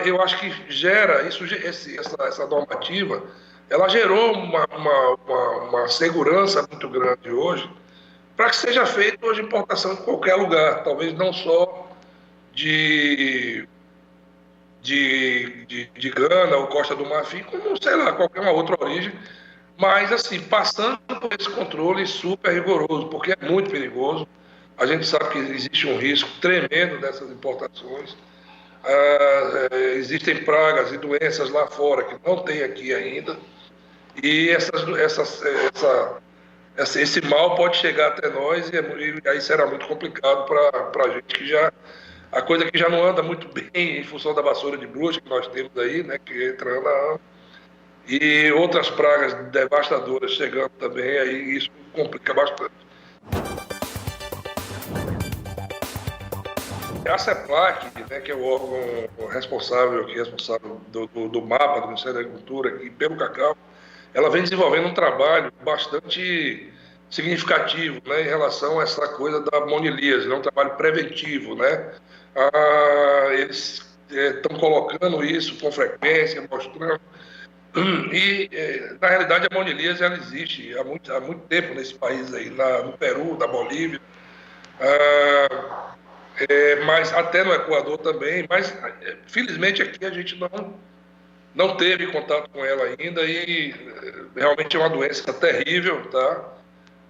eu acho que gera, essa normativa, ela gerou uma segurança muito grande hoje, para que seja feita hoje importação de qualquer lugar, talvez não só de Gana ou Costa do Marfim, como, sei lá, qualquer uma outra origem, mas, assim, passando por esse controle super rigoroso, porque é muito perigoso. A gente sabe que existe um risco tremendo dessas importações. Existem pragas e doenças lá fora que não tem aqui ainda, e esse mal pode chegar até nós, e aí será muito complicado para a gente, que já a coisa que já não anda muito bem em função da vassoura de bruxa que nós temos aí, né, que entra ano, e outras pragas devastadoras chegando também, aí isso complica bastante. A CEPLAC, né, que é o órgão responsável do mapa do Ministério da Agricultura e pelo cacau, ela vem desenvolvendo um trabalho bastante significativo, né, em relação a essa coisa da monilíase, né, um trabalho preventivo, né. Eles estão colocando isso com frequência, mostrando. E, na realidade, a monilíase ela existe há muito tempo nesse país aí, no Peru, na Bolívia, mas até no Equador também, mas felizmente aqui a gente não teve contato com ela ainda, e realmente é uma doença terrível, tá?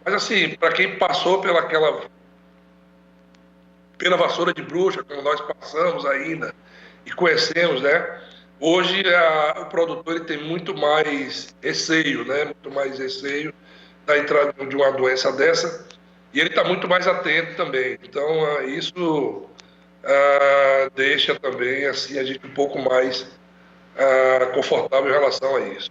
Mas, assim, para quem passou pela vassoura de bruxa, como nós passamos ainda e conhecemos, né? Hoje o produtor ele tem muito mais receio, né? Muito mais receio da entrada de uma doença dessa, e ele está muito mais atento também. Então, isso deixa também assim, a gente um pouco mais confortável em relação a isso.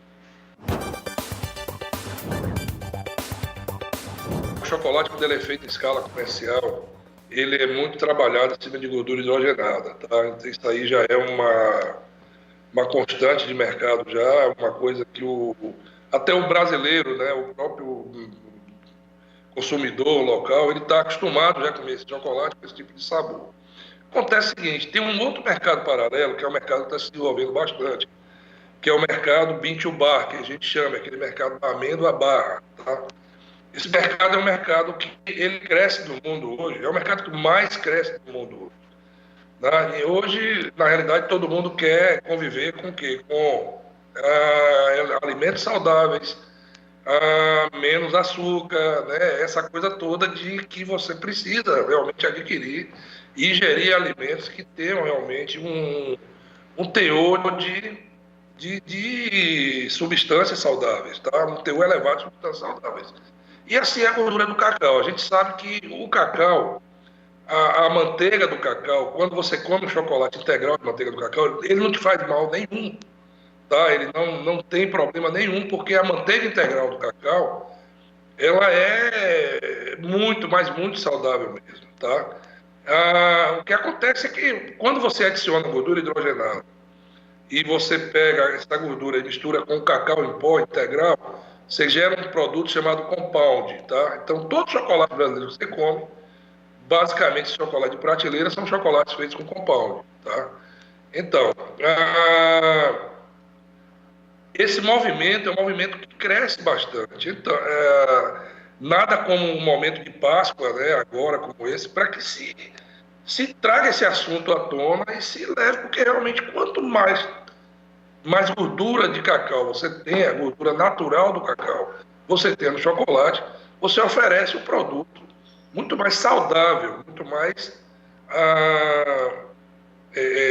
O chocolate, quando ele é feito em escala comercial, ele é muito trabalhado em cima de gordura hidrogenada, tá? Então, isso aí já é uma constante de mercado, já uma coisa que até o brasileiro, né, o próprio consumidor local, ele está acostumado já a comer esse chocolate com esse tipo de sabor. Acontece o seguinte, tem um outro mercado paralelo, que é o mercado que está se desenvolvendo bastante, que é o mercado bean to bar, que a gente chama, aquele mercado da amêndoa barra, tá? Esse mercado é um mercado que ele cresce no mundo hoje, é o mercado que mais cresce no mundo hoje. E hoje, na realidade, todo mundo quer conviver com o quê? Com alimentos saudáveis, menos açúcar, né? Essa coisa toda de que você precisa realmente adquirir e ingerir alimentos que tenham realmente um teor de substâncias saudáveis, tá? Um teor elevado de substâncias saudáveis. E assim é a gordura do cacau. A gente sabe que o cacau, a manteiga do cacau, quando você come um chocolate integral de manteiga do cacau, ele não te faz mal nenhum, tá? Ele não tem problema nenhum, porque a manteiga integral do cacau, ela é muito, mas muito saudável mesmo, tá? O que acontece é que quando você adiciona gordura hidrogenada e você pega essa gordura e mistura com cacau em pó integral, você gera um produto chamado compound, tá? Então, todo chocolate brasileiro que você come, basicamente, esse chocolate de prateleira são chocolates feitos com compound, tá? Então, esse movimento é um movimento que cresce bastante. Então, nada como um momento de Páscoa, né, agora como esse, para que se se traga esse assunto à tona e se leve, porque realmente quanto mais gordura de cacau você tem, a gordura natural do cacau, você tem no chocolate, você oferece um produto muito mais saudável, muito mais,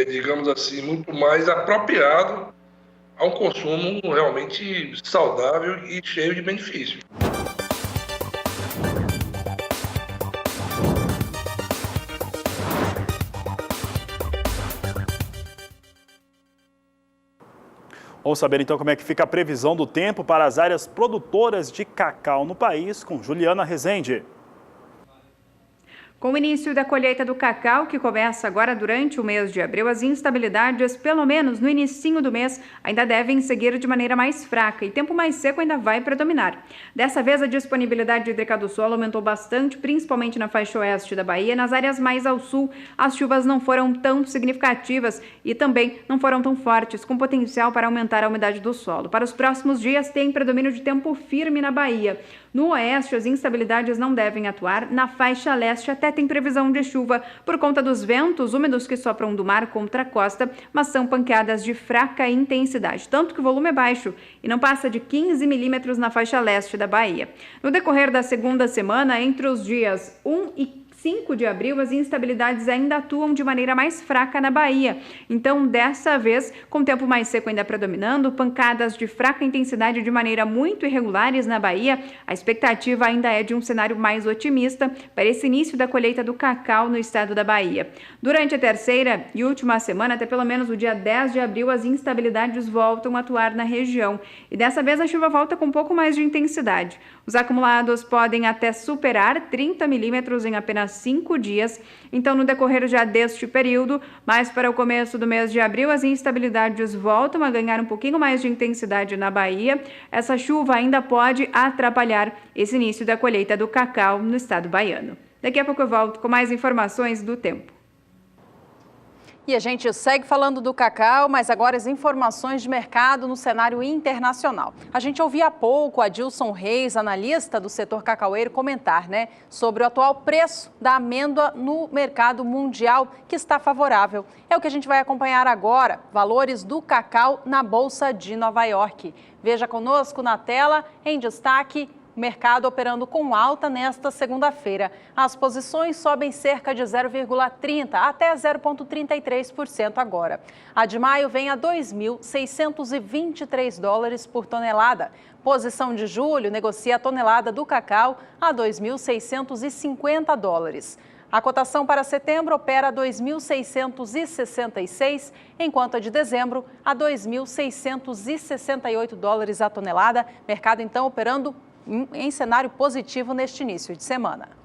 digamos assim, muito mais apropriado a um consumo realmente saudável e cheio de benefícios. Vamos saber então como é que fica a previsão do tempo para as áreas produtoras de cacau no país com Juliana Rezende. Com o início da colheita do cacau, que começa agora durante o mês de abril, as instabilidades, pelo menos no início do mês, ainda devem seguir de maneira mais fraca e tempo mais seco ainda vai predominar. Dessa vez, a disponibilidade hídrica do solo aumentou bastante, principalmente na faixa oeste da Bahia. Nas áreas mais ao sul, as chuvas não foram tão significativas e também não foram tão fortes, com potencial para aumentar a umidade do solo. Para os próximos dias, tem predomínio de tempo firme na Bahia. No oeste, as instabilidades não devem atuar. Na faixa leste, até tem previsão de chuva por conta dos ventos úmidos que sopram do mar contra a costa, mas são pancadas de fraca intensidade, tanto que o volume é baixo e não passa de 15 milímetros na faixa leste da Bahia. No decorrer da segunda semana, entre os dias 1 e 5 de abril, as instabilidades ainda atuam de maneira mais fraca na Bahia. Então, dessa vez, com o tempo mais seco ainda predominando, pancadas de fraca intensidade de maneira muito irregulares na Bahia, a expectativa ainda é de um cenário mais otimista para esse início da colheita do cacau no estado da Bahia. Durante a terceira e última semana, até pelo menos o dia 10 de abril, as instabilidades voltam a atuar na região. E dessa vez a chuva volta com um pouco mais de intensidade. Os acumulados podem até superar 30 milímetros em apenas 5 dias. Então, no decorrer já deste período, mais para o começo do mês de abril, as instabilidades voltam a ganhar um pouquinho mais de intensidade na Bahia. Essa chuva ainda pode atrapalhar esse início da colheita do cacau no estado baiano. Daqui a pouco eu volto com mais informações do tempo. E a gente segue falando do cacau, mas agora as informações de mercado no cenário internacional. A gente ouvia há pouco a Dilson Reis, analista do setor cacaueiro, comentar, sobre o atual preço da amêndoa no mercado mundial, que está favorável. É o que a gente vai acompanhar agora, valores do cacau na Bolsa de Nova York. Veja conosco na tela, em destaque, mercado operando com alta nesta segunda-feira. As posições sobem cerca de 0,30% até 0,33% agora. A de maio vem a 2.623 dólares por tonelada. Posição de julho negocia a tonelada do cacau a 2.650 dólares. A cotação para setembro opera a 2.666, enquanto a de dezembro a 2.668 dólares a tonelada. Mercado então operando em cenário positivo neste início de semana.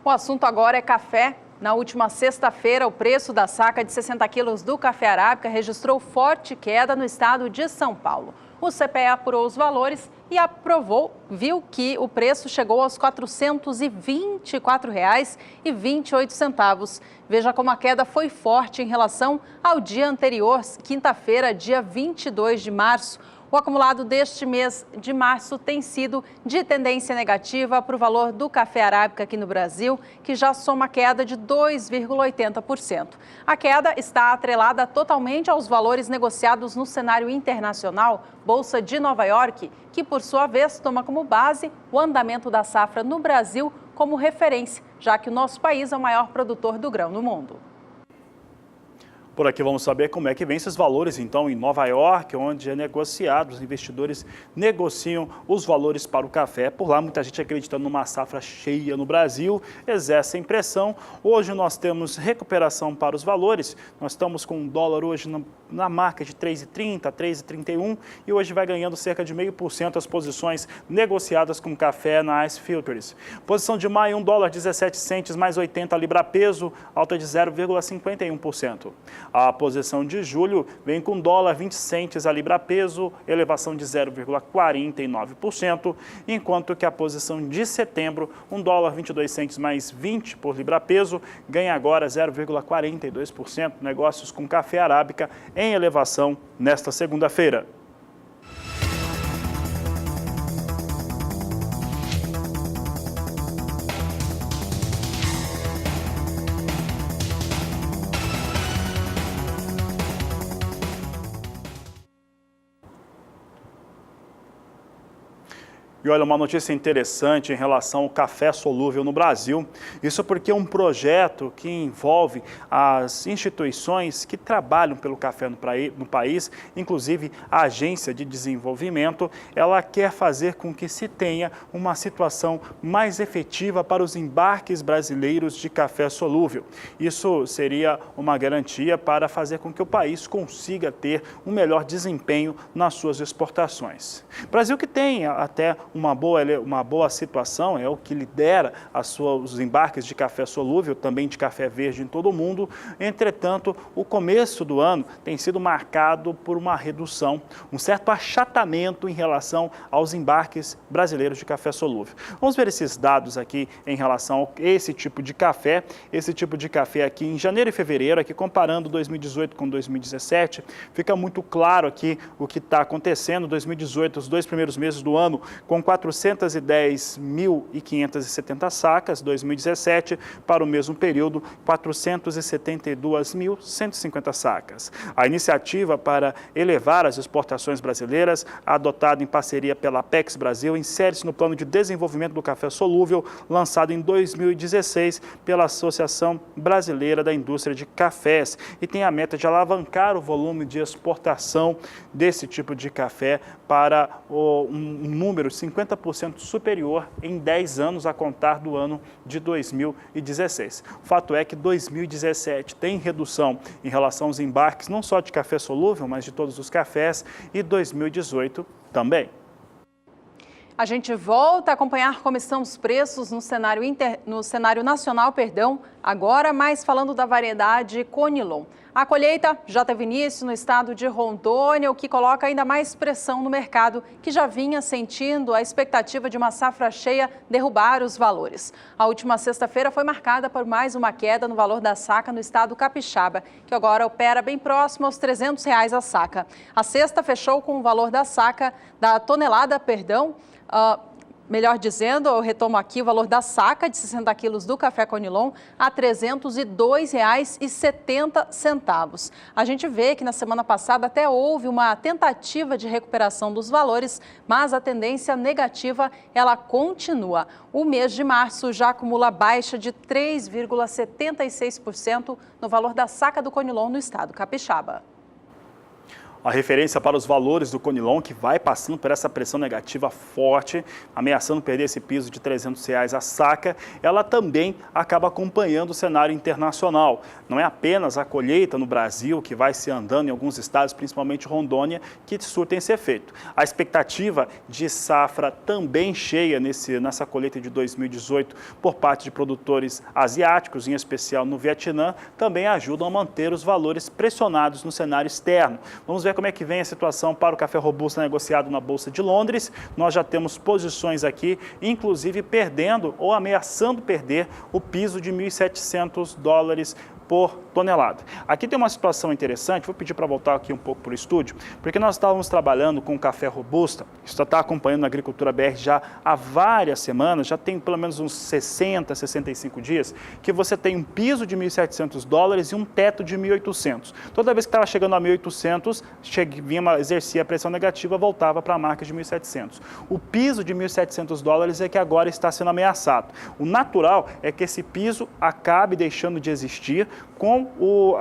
O assunto agora é café. Na última sexta-feira, o preço da saca de 60 quilos do café arábica registrou forte queda no estado de São Paulo. O CPE apurou os valores e viu que o preço chegou aos R$ 424,28. Veja como a queda foi forte em relação ao dia anterior, quinta-feira, dia 22 de março. O acumulado deste mês de março tem sido de tendência negativa para o valor do café arábica aqui no Brasil, que já soma queda de 2,80%. A queda está atrelada totalmente aos valores negociados no cenário internacional, Bolsa de Nova York, que por sua vez toma como base o andamento da safra no Brasil como referência, já que o nosso país é o maior produtor do grão no mundo. Por aqui vamos saber como é que vem esses valores, então, em Nova York, onde é negociado, os investidores negociam os valores para o café. Por lá, muita gente acreditando numa safra cheia no Brasil, exerce a impressão. Hoje nós temos recuperação para os valores, nós estamos com um dólar hoje na marca de 3,30, 3,31 e hoje vai ganhando cerca de 0,5% as posições negociadas com café na Ice Futures. Posição de maio, 1 dólar 17 centes mais 80 libra peso, alta de 0,51%. A posição de julho vem com dólar 20 centes a libra peso, elevação de 0,49%, enquanto que a posição de setembro, 1 dólar 22 centes mais 20 por libra peso, ganha agora 0,42%. Negócios com café arábica em elevação nesta segunda-feira. E olha, uma notícia interessante em relação ao café solúvel no Brasil. Isso porque um projeto que envolve as instituições que trabalham pelo café no país, inclusive a Agência de Desenvolvimento, ela quer fazer com que se tenha uma situação mais efetiva para os embarques brasileiros de café solúvel. Isso seria uma garantia para fazer com que o país consiga ter um melhor desempenho nas suas exportações. Brasil que tem até uma boa situação, é o que lidera os embarques de café solúvel, também de café verde em todo o mundo. Entretanto, o começo do ano tem sido marcado por uma redução, um certo achatamento em relação aos embarques brasileiros de café solúvel. Vamos ver esses dados aqui em relação a esse tipo de café. Esse tipo de café aqui em janeiro e fevereiro, aqui comparando 2018 com 2017, fica muito claro aqui o que está acontecendo. 2018, os 2 primeiros meses do ano, com 410.570 sacas, 2017, para o mesmo período, 472.150 sacas. A iniciativa para elevar as exportações brasileiras, adotada em parceria pela Apex Brasil, insere-se no Plano de Desenvolvimento do Café Solúvel, lançado em 2016 pela Associação Brasileira da Indústria de Cafés, e tem a meta de alavancar o volume de exportação desse tipo de café para um número 50% superior em 10 anos a contar do ano de 2016. O fato é que 2017 tem redução em relação aos embarques, não só de café solúvel, mas de todos os cafés, e 2018 também. A gente volta a acompanhar como estão os preços no cenário nacional, agora mais falando da variedade Conilon. A colheita já teve início no estado de Rondônia, o que coloca ainda mais pressão no mercado, que já vinha sentindo a expectativa de uma safra cheia derrubar os valores. A última sexta-feira foi marcada por mais uma queda no valor da saca no estado capixaba, que agora opera bem próximo aos R$300 a saca. A sexta fechou com o valor da saca, da tonelada, melhor dizendo, eu retomo aqui o valor da saca de 60 quilos do café Conilon a R$ 302,70. A gente vê que na semana passada até houve uma tentativa de recuperação dos valores, mas a tendência negativa ela continua. O mês de março já acumula baixa de 3,76% no valor da saca do Conilon no estado capixaba. A referência para os valores do Conilon, que vai passando por essa pressão negativa forte, ameaçando perder esse piso de R$300 a saca, ela também acaba acompanhando o cenário internacional. Não é apenas a colheita no Brasil que vai se andando em alguns estados, principalmente Rondônia, que surtem esse efeito. A expectativa de safra também cheia nessa colheita de 2018 por parte de produtores asiáticos, em especial no Vietnã, também ajudam a manter os valores pressionados no cenário externo. Vamos ver como é que vem a situação para o café robusto negociado na Bolsa de Londres. Nós já temos posições aqui, inclusive perdendo ou ameaçando perder o piso de $1.700 por tonelada. Aqui tem uma situação interessante, vou pedir para voltar aqui um pouco para o estúdio, porque nós estávamos trabalhando com café robusta, isso está acompanhando a Agricultura BR já há várias semanas, já tem pelo menos uns 60, 65 dias, que você tem um piso de $1.700 e um teto de 1.800. Toda vez que estava chegando a 1.800, exercia a pressão negativa, voltava para a marca de 1.700. O piso de $1.700 é que agora está sendo ameaçado. O natural é que esse piso acabe deixando de existir, com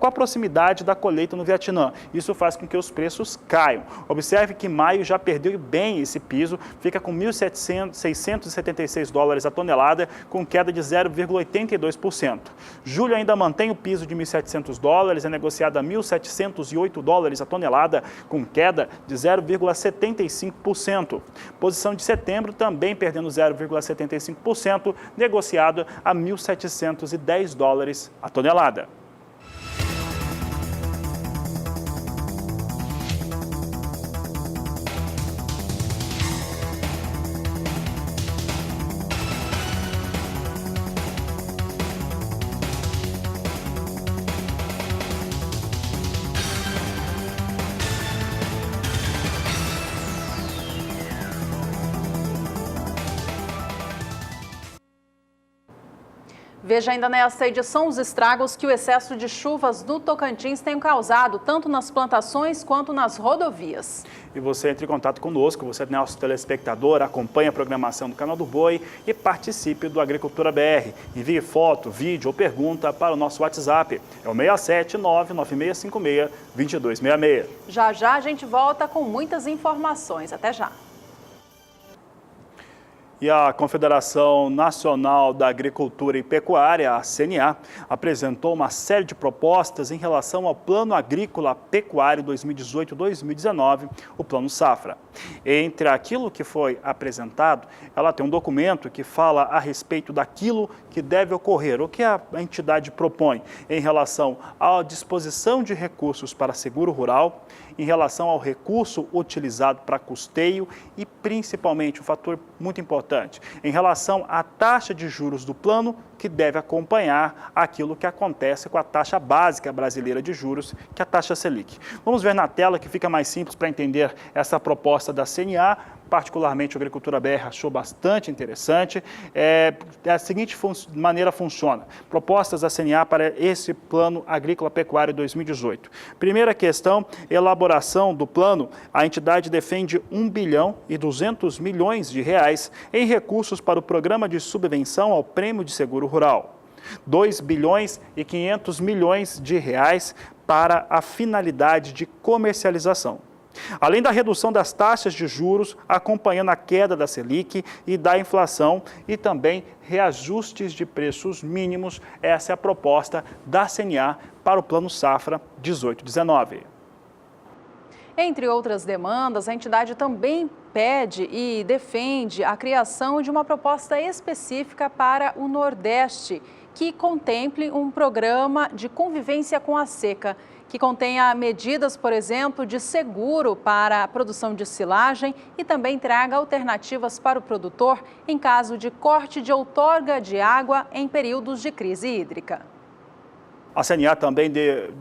a proximidade da colheita no Vietnã. Isso faz com que os preços caiam. Observe que maio já perdeu bem esse piso, fica com $1.676 a tonelada, com queda de 0,82%. Julho ainda mantém o piso de $1.700, é negociado a $1.708 a tonelada, com queda de 0,75%. Posição de setembro também perdendo 0,75%, negociado a $1.710 a tonelada. Veja ainda nesta edição os estragos que o excesso de chuvas no Tocantins tem causado, tanto nas plantações quanto nas rodovias. E você entre em contato conosco, você é nosso telespectador, acompanhe a programação do Canal do Boi e participe do Agricultura BR. Envie foto, vídeo ou pergunta para o nosso WhatsApp, é o 67996562266. Já já a gente volta com muitas informações. Até já. E a Confederação Nacional da Agricultura e Pecuária, a CNA, apresentou uma série de propostas em relação ao Plano Agrícola Pecuário 2018-2019, o Plano Safra. Entre aquilo que foi apresentado, ela tem um documento que fala a respeito daquilo que deve ocorrer, o que a entidade propõe em relação à disposição de recursos para seguro rural, em relação ao recurso utilizado para custeio e, principalmente, um fator muito importante, em relação à taxa de juros do plano, que deve acompanhar aquilo que acontece com a taxa básica brasileira de juros, que é a taxa Selic. Vamos ver na tela que fica mais simples para entender essa proposta da CNA. Particularmente, a Agricultura BR achou bastante interessante. Da seguinte maneira funciona. Propostas da CNA para esse Plano Agrícola Pecuário 2018. Primeira questão, elaboração do plano. A entidade defende R$1 bilhão e 200 milhões de reais em recursos para o Programa de Subvenção ao Prêmio de Seguro Rural. 2 bilhões e 500 milhões de reais para a finalidade de comercialização. Além da redução das taxas de juros, acompanhando a queda da Selic e da inflação e também reajustes de preços mínimos, essa é a proposta da CNA para o Plano Safra 18-19. Entre outras demandas, a entidade também pede e defende a criação de uma proposta específica para o Nordeste, que contemple um programa de convivência com a seca, que contenha medidas, por exemplo, de seguro para a produção de silagem e também traga alternativas para o produtor em caso de corte de outorga de água em períodos de crise hídrica. A CNA também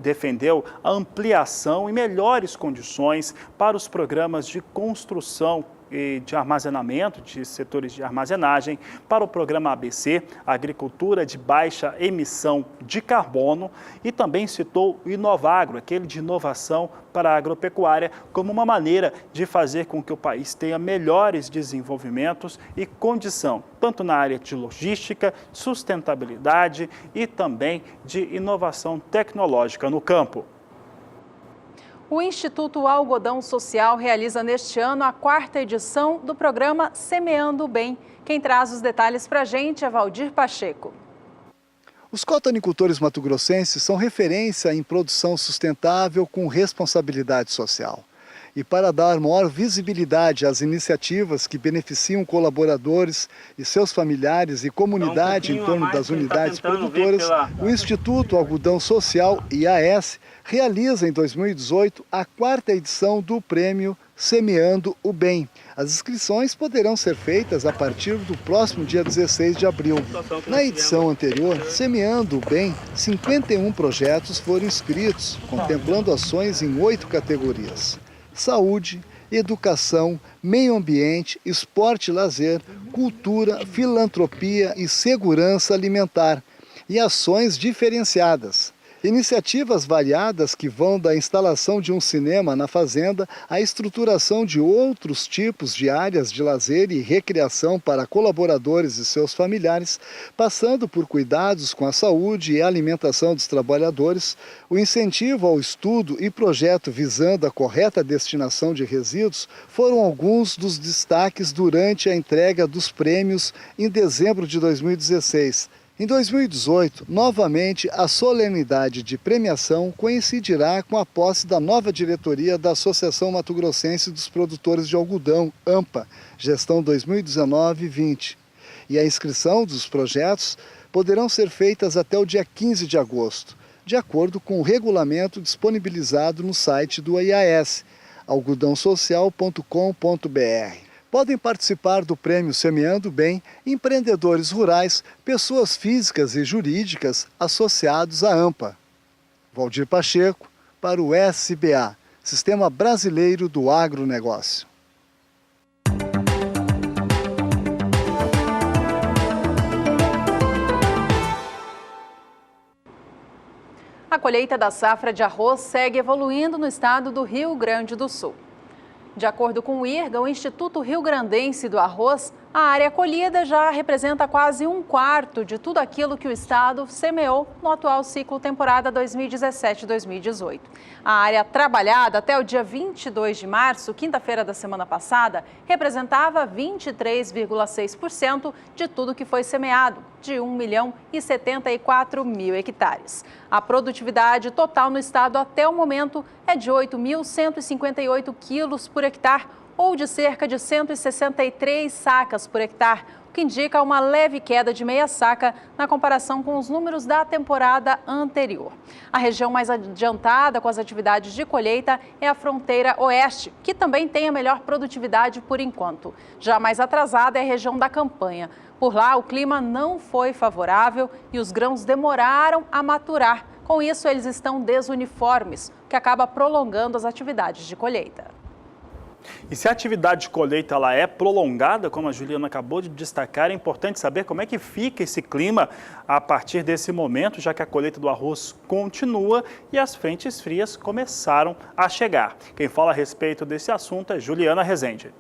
defendeu a ampliação e melhores condições para os programas de construção e de armazenamento, de setores de armazenagem, para o programa ABC, Agricultura de Baixa Emissão de Carbono, e também citou o Inovagro, aquele de inovação para a agropecuária, como uma maneira de fazer com que o país tenha melhores desenvolvimentos e condição, tanto na área de logística, sustentabilidade e também de inovação tecnológica no campo. O Instituto Algodão Social realiza neste ano a 4ª edição do programa Semeando o Bem. Quem traz os detalhes para a gente é Valdir Pacheco. Os cotonicultores mato-grossenses são referência em produção sustentável com responsabilidade social. E para dar maior visibilidade às iniciativas que beneficiam colaboradores e seus familiares e comunidade em torno das unidades produtoras, o Instituto Algodão Social, IAS, realiza em 2018 a 4ª edição do prêmio Semeando o Bem. As inscrições poderão ser feitas a partir do próximo dia 16 de abril. Na edição anterior, Semeando o Bem, 51 projetos foram inscritos, contemplando ações em 8 categorias: saúde, educação, meio ambiente, esporte e lazer, cultura, filantropia e segurança alimentar, e ações diferenciadas. Iniciativas variadas que vão da instalação de um cinema na fazenda à estruturação de outros tipos de áreas de lazer e recreação para colaboradores e seus familiares, passando por cuidados com a saúde e a alimentação dos trabalhadores, o incentivo ao estudo e projeto visando a correta destinação de resíduos foram alguns dos destaques durante a entrega dos prêmios em dezembro de 2016. Em 2018, novamente, a solenidade de premiação coincidirá com a posse da nova diretoria da Associação Mato Grossense dos Produtores de Algodão, AMPA, gestão 2019-20. E a inscrição dos projetos poderão ser feitas até o dia 15 de agosto, de acordo com o regulamento disponibilizado no site do IAS, algodãosocial.com.br. Podem participar do Prêmio Semeando Bem empreendedores rurais, pessoas físicas e jurídicas associados à AMPA. Valdir Pacheco, para o SBA, Sistema Brasileiro do Agronegócio. A colheita da safra de arroz segue evoluindo no estado do Rio Grande do Sul. De acordo com o IRGA, o Instituto Rio-Grandense do Arroz, a área colhida já representa quase 1/4 de tudo aquilo que o estado semeou no atual ciclo temporada 2017-2018. A área trabalhada até o dia 22 de março, quinta-feira da semana passada, representava 23,6% de tudo que foi semeado, de 1.074.000 hectares. A produtividade total no estado até o momento é de 8.158 quilos por hectare, ou de cerca de 163 sacas por hectare, o que indica uma leve queda de meia saca na comparação com os números da temporada anterior. A região mais adiantada com as atividades de colheita é a fronteira oeste, que também tem a melhor produtividade por enquanto. Já mais atrasada é a região da campanha. Por lá, o clima não foi favorável e os grãos demoraram a maturar. Com isso, eles estão desuniformes, o que acaba prolongando as atividades de colheita. E se a atividade de colheita ela é prolongada, como a Juliana acabou de destacar, é importante saber como é que fica esse clima a partir desse momento, já que a colheita do arroz continua e as frentes frias começaram a chegar. Quem fala a respeito desse assunto é Juliana Rezende.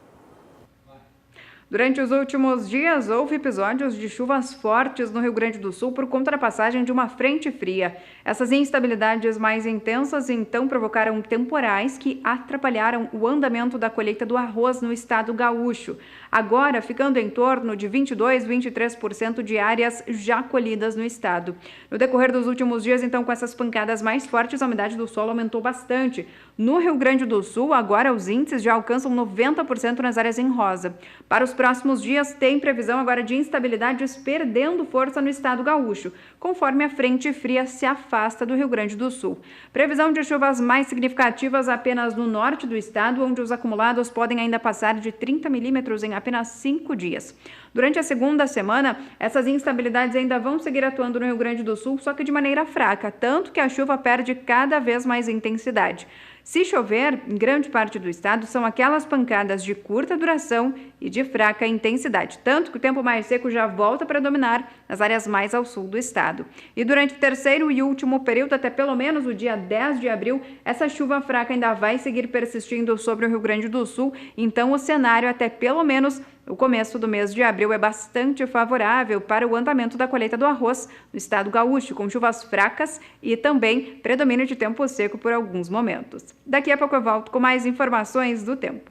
Durante os últimos dias, houve episódios de chuvas fortes no Rio Grande do Sul por conta da passagem de uma frente fria. Essas instabilidades mais intensas, então, provocaram temporais que atrapalharam o andamento da colheita do arroz no estado gaúcho. Agora, ficando em torno de 22%, 23% de áreas já colhidas no estado. No decorrer dos últimos dias, então, com essas pancadas mais fortes, a umidade do solo aumentou bastante. No Rio Grande do Sul, agora os índices já alcançam 90% nas áreas em rosa. Para os próximos dias, tem previsão agora de instabilidades perdendo força no estado gaúcho, conforme a frente fria se afasta do Rio Grande do Sul. Previsão de chuvas mais significativas apenas no norte do estado, onde os acumulados podem ainda passar de 30 milímetros em apenas 5 dias. Durante a segunda semana, essas instabilidades ainda vão seguir atuando no Rio Grande do Sul, só que de maneira fraca, tanto que a chuva perde cada vez mais intensidade. Se chover, em grande parte do estado, são aquelas pancadas de curta duração e de fraca intensidade, tanto que o tempo mais seco já volta a predominar nas áreas mais ao sul do estado. E durante o terceiro e último período, até pelo menos o dia 10 de abril, essa chuva fraca ainda vai seguir persistindo sobre o Rio Grande do Sul, então o cenário até pelo menos o começo do mês de abril é bastante favorável para o andamento da colheita do arroz no estado gaúcho, com chuvas fracas e também predomínio de tempo seco por alguns momentos. Daqui a pouco eu volto com mais informações do tempo.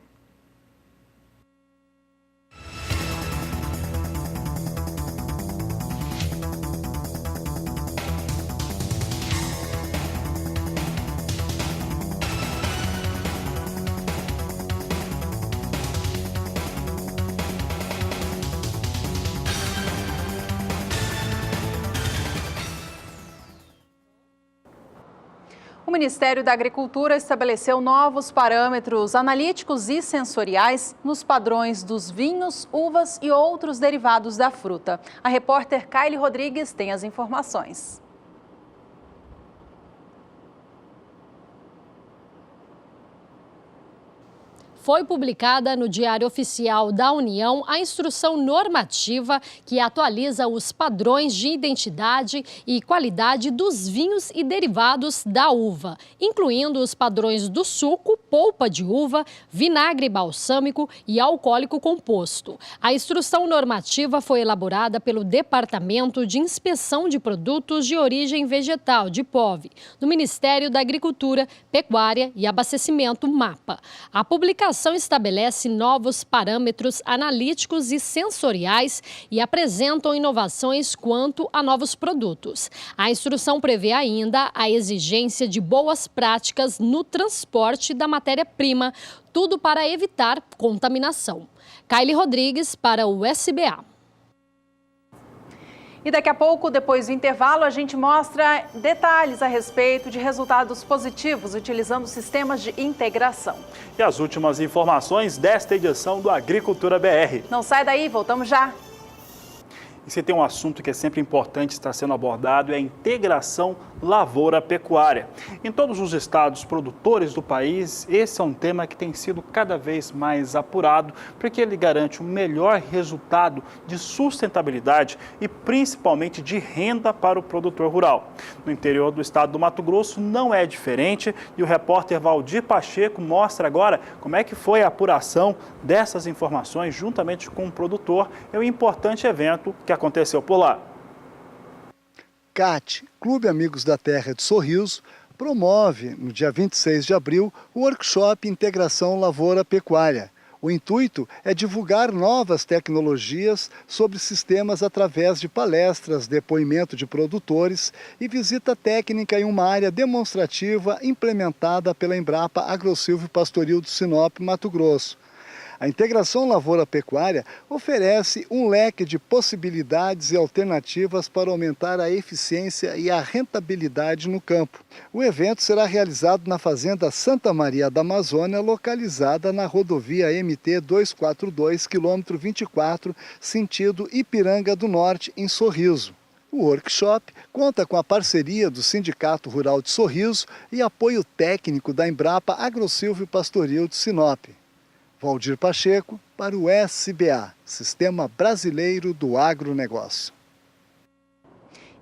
O Ministério da Agricultura estabeleceu novos parâmetros analíticos e sensoriais nos padrões dos vinhos, uvas e outros derivados da fruta. A repórter Kylie Rodrigues tem as informações. foi publicada no Diário Oficial da União a instrução normativa que atualiza os padrões de identidade e qualidade dos vinhos e derivados da uva, incluindo os padrões do suco, polpa de uva, vinagre balsâmico e alcoólico composto. A instrução normativa foi elaborada pelo Departamento de Inspeção de Produtos de Origem Vegetal, DIPOV, do Ministério da Agricultura, Pecuária e Abastecimento, MAPA. A publicação estabelece novos parâmetros analíticos e sensoriais e apresentam inovações quanto a novos produtos. A instrução prevê ainda a exigência de boas práticas no transporte da matéria-prima, tudo para evitar contaminação. Kaile Rodrigues para o SBA. E daqui a pouco, depois do intervalo, a gente mostra detalhes a respeito de resultados positivos utilizando sistemas de integração. E as últimas informações desta edição do Agricultura BR. Não sai daí, voltamos já. E se tem um assunto que é sempre importante estar sendo abordado é a integração lavoura-pecuária. Em todos os estados produtores do país, esse é um tema que tem sido cada vez mais apurado, porque ele garante um melhor resultado de sustentabilidade e principalmente de renda para o produtor rural. No interior do estado do Mato Grosso não é diferente e o repórter Valdir Pacheco mostra agora como é que foi a apuração dessas informações juntamente com o produtor em um importante evento que aconteceu por lá. CAT, Clube Amigos da Terra de Sorriso, promove, no dia 26 de abril, o workshop Integração Lavoura-Pecuária. O intuito é divulgar novas tecnologias sobre sistemas através de palestras, depoimento de produtores e visita técnica em uma área demonstrativa implementada pela Embrapa Agrosilvio Pastoril do Sinop, Mato Grosso. A integração lavoura-pecuária oferece um leque de possibilidades e alternativas para aumentar a eficiência e a rentabilidade no campo. O evento será realizado na Fazenda Santa Maria da Amazônia, localizada na rodovia MT 242, quilômetro 24, sentido Ipiranga do Norte, em Sorriso. O workshop conta com a parceria do Sindicato Rural de Sorriso e apoio técnico da Embrapa Agrosilvio Pastoril de Sinop. Valdir Pacheco para o SBA, Sistema Brasileiro do Agronegócio.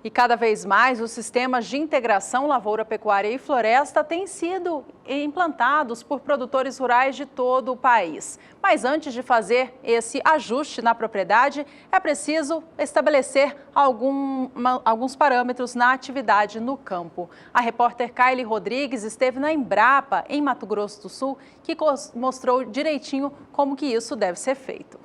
E cada vez mais os sistemas de integração lavoura, pecuária e floresta têm sido implantados por produtores rurais de todo o país. Mas antes de fazer esse ajuste na propriedade, é preciso estabelecer alguns parâmetros na atividade no campo. A repórter Kaile Rodrigues esteve na Embrapa, em Mato Grosso do Sul, que mostrou direitinho como que isso deve ser feito.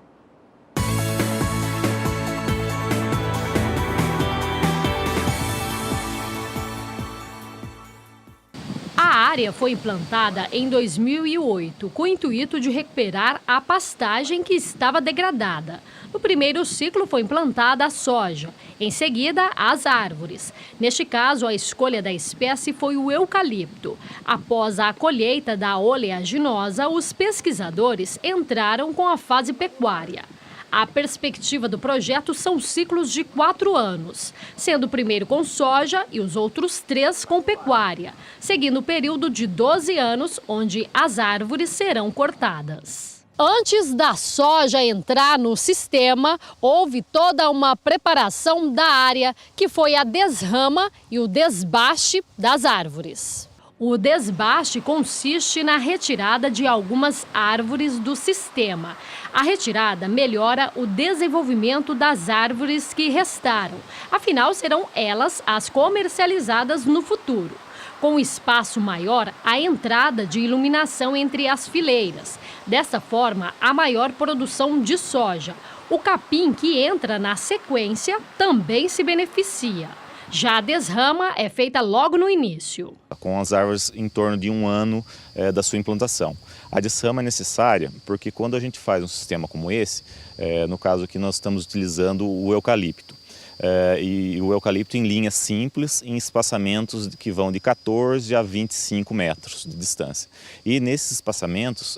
A área foi implantada em 2008, com o intuito de recuperar a pastagem que estava degradada. No primeiro ciclo foi implantada a soja, em seguida as árvores. Neste caso, a escolha da espécie foi o eucalipto. Após a colheita da oleaginosa, os pesquisadores entraram com a fase pecuária. A perspectiva do projeto são ciclos de 4 anos, sendo o primeiro com soja e os outros 3 com pecuária, seguindo o período de 12 anos, onde as árvores serão cortadas. Antes da soja entrar no sistema, houve toda uma preparação da área, que foi a desrama e o desbaste das árvores. O desbaste consiste na retirada de algumas árvores do sistema. A retirada melhora o desenvolvimento das árvores que restaram, afinal serão elas as comercializadas no futuro. Com espaço maior, a entrada de iluminação entre as fileiras. Dessa forma, há maior produção de soja. O capim que entra na sequência também se beneficia. Já a desrama é feita logo no início. Com as árvores em torno de 1 ano da sua implantação. A desrama é necessária porque quando a gente faz um sistema como esse, no caso aqui nós estamos utilizando o eucalipto. e o eucalipto em linhas simples, em espaçamentos que vão de 14 a 25 metros de distância. E nesses espaçamentos,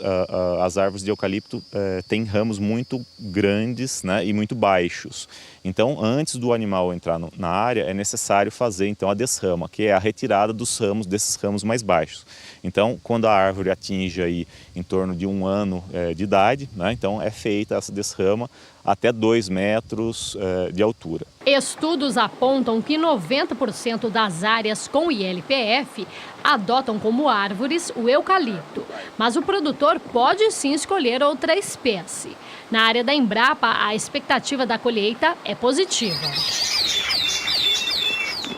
as árvores de eucalipto têm ramos muito grandes, né, e muito baixos. Então, antes do animal entrar na área, é necessário fazer então a desrama, que é a retirada dos ramos, desses ramos mais baixos. Então, quando a árvore atinge aí em torno de 1 ano de idade, né, então é feita essa desrama até 2 metros de altura. Estudos apontam que 90% das áreas com ILPF adotam como árvores o eucalipto, mas o produtor pode sim escolher outra espécie. Na área da Embrapa, a expectativa da colheita é positiva.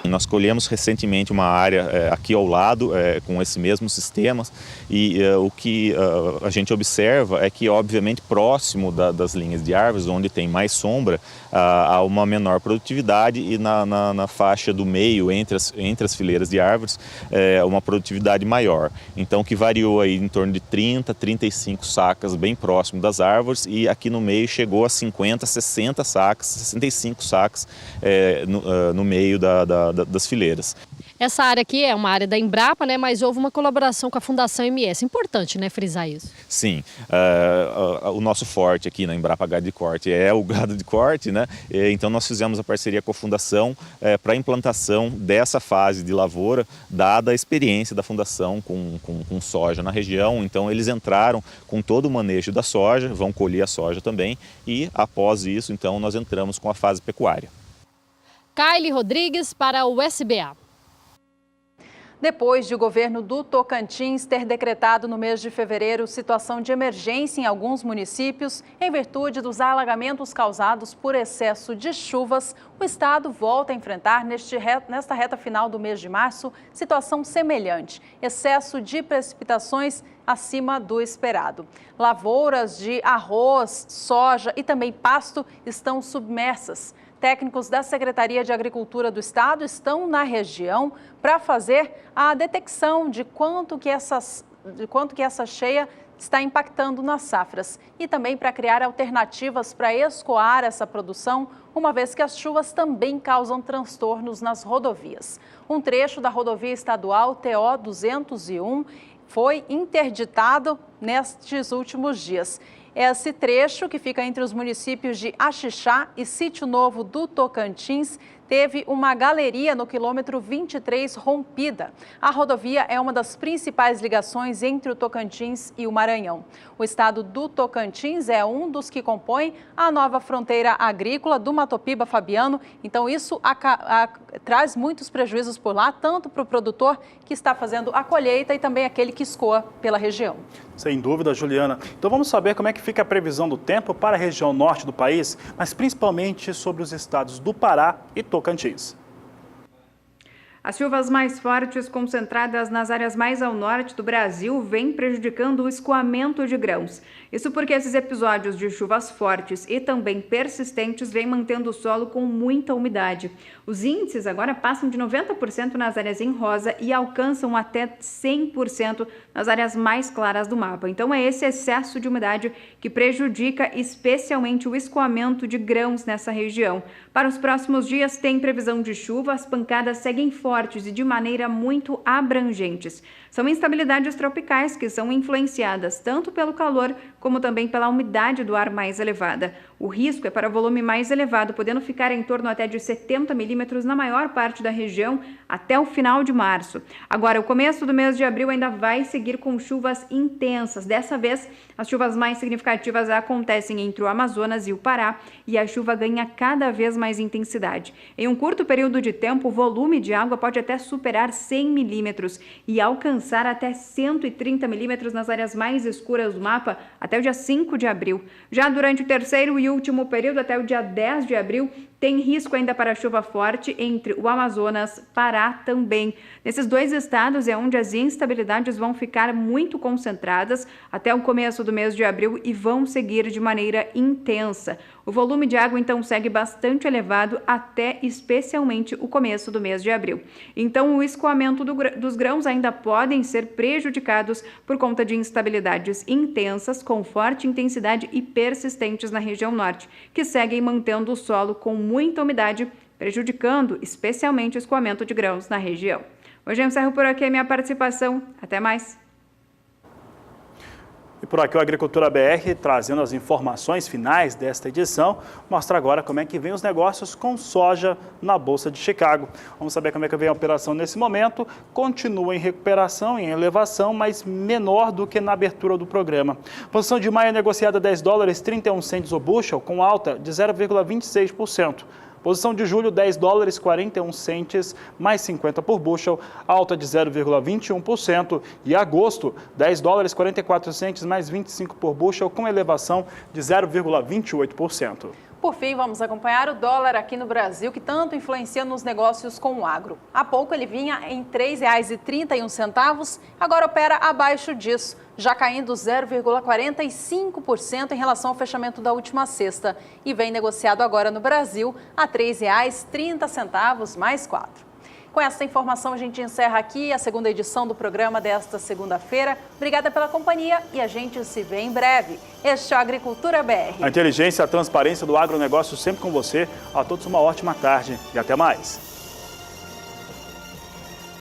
Nós colhemos recentemente uma área aqui ao lado com esse mesmo sistema e o que a gente observa é que, obviamente, próximo das linhas de árvores, onde tem mais sombra, há uma menor produtividade e na faixa do meio, entre as fileiras de árvores, uma produtividade maior. Então, que variou aí em torno de 30, 35 sacas bem próximo das árvores e aqui no meio chegou a 50, 60 sacas, 65 sacas no meio das fileiras. Essa área aqui é uma área da Embrapa, né? Mas houve uma colaboração com a Fundação MS. Importante, né, frisar isso? Sim. O nosso forte aqui na Embrapa Gado de Corte é o gado de corte, né? Então nós fizemos a parceria com a Fundação para a implantação dessa fase de lavoura, dada a experiência da Fundação com soja na região. Então eles entraram com todo o manejo da soja, vão colher a soja também e após isso, então, nós entramos com a fase pecuária. Kylie Rodrigues para o SBA. Depois de o governo do Tocantins ter decretado no mês de fevereiro situação de emergência em alguns municípios, em virtude dos alagamentos causados por excesso de chuvas, o estado volta a enfrentar nesta reta final do mês de março situação semelhante, excesso de precipitações acima do esperado. Lavouras de arroz, soja e também pasto estão submersas. Técnicos da Secretaria de Agricultura do Estado estão na região para fazer a detecção de quanto que essa cheia está impactando nas safras e também para criar alternativas para escoar essa produção, uma vez que as chuvas também causam transtornos nas rodovias. Um trecho da rodovia estadual TO 201 foi interditado nestes últimos dias. Esse trecho, que fica entre os municípios de Axixá e Sítio Novo do Tocantins, teve uma galeria no quilômetro 23 rompida. A rodovia é uma das principais ligações entre o Tocantins e o Maranhão. O estado do Tocantins é um dos que compõe a nova fronteira agrícola do Mato Piba Fabiano. Então isso traz muitos prejuízos por lá, tanto para o produtor que está fazendo a colheita e também aquele que escoa pela região. Sem dúvida, Juliana. Então vamos saber como é que fica a previsão do tempo para a região norte do país, mas principalmente sobre os estados do Pará e Tocantins. As chuvas mais fortes concentradas nas áreas mais ao norte do Brasil vêm prejudicando o escoamento de grãos. Isso porque esses episódios de chuvas fortes e também persistentes vêm mantendo o solo com muita umidade. Os índices agora passam de 90% nas áreas em rosa e alcançam até 100% nas áreas mais claras do mapa. Então é esse excesso de umidade que prejudica especialmente o escoamento de grãos nessa região. Para os próximos dias tem previsão de chuva, as pancadas seguem fortes e de maneira muito abrangentes. São instabilidades tropicais que são influenciadas tanto pelo calor como também pela umidade do ar mais elevada. O risco é para volume mais elevado, podendo ficar em torno até de 70 milímetros na maior parte da região até o final de março. Agora, o começo do mês de abril ainda vai seguir com chuvas intensas. Dessa vez, as chuvas mais significativas acontecem entre o Amazonas e o Pará e a chuva ganha cada vez mais intensidade. Em um curto período de tempo, o volume de água pode até superar 100 milímetros e alcançar até 130 milímetros nas áreas mais escuras do mapa até o dia 5 de abril. Já durante o terceiro e último período, até o dia 10 de abril, tem risco ainda para chuva forte entre o Amazonas, Pará também. Nesses dois estados é onde as instabilidades vão ficar muito concentradas até o começo do mês de abril e vão seguir de maneira intensa. O volume de água, então, segue bastante elevado até especialmente o começo do mês de abril. Então, o escoamento dos grãos ainda podem ser prejudicados por conta de instabilidades intensas, com forte intensidade e persistentes na região norte, que seguem mantendo o solo com muita umidade, prejudicando especialmente o escoamento de grãos na região. Hoje eu encerro por aqui a minha participação. Até mais. E por aqui o Agricultura BR, trazendo as informações finais desta edição, mostra agora como é que vem os negócios com soja na Bolsa de Chicago. Vamos saber como é que vem a operação nesse momento. Continua em recuperação, em elevação, mas menor do que na abertura do programa. Posição de maio negociada $10,31 o bushel, com alta de 0,26%. Posição de julho, $10,41, mais 50 por bushel, alta de 0,21%. E agosto, $10,44, mais 25 por bushel, com elevação de 0,28%. Por fim, vamos acompanhar o dólar aqui no Brasil, que tanto influencia nos negócios com o agro. Há pouco ele vinha em R$ 3,31, agora opera abaixo disso, já caindo 0,45% em relação ao fechamento da última sexta. E vem negociado agora no Brasil a R$ 3,30, mais 4. Com essa informação, a gente encerra aqui a segunda edição do programa desta segunda-feira. Obrigada pela companhia e a gente se vê em breve. Este é o Agricultura BR. A inteligência e a transparência do agronegócio sempre com você. A todos uma ótima tarde e até mais.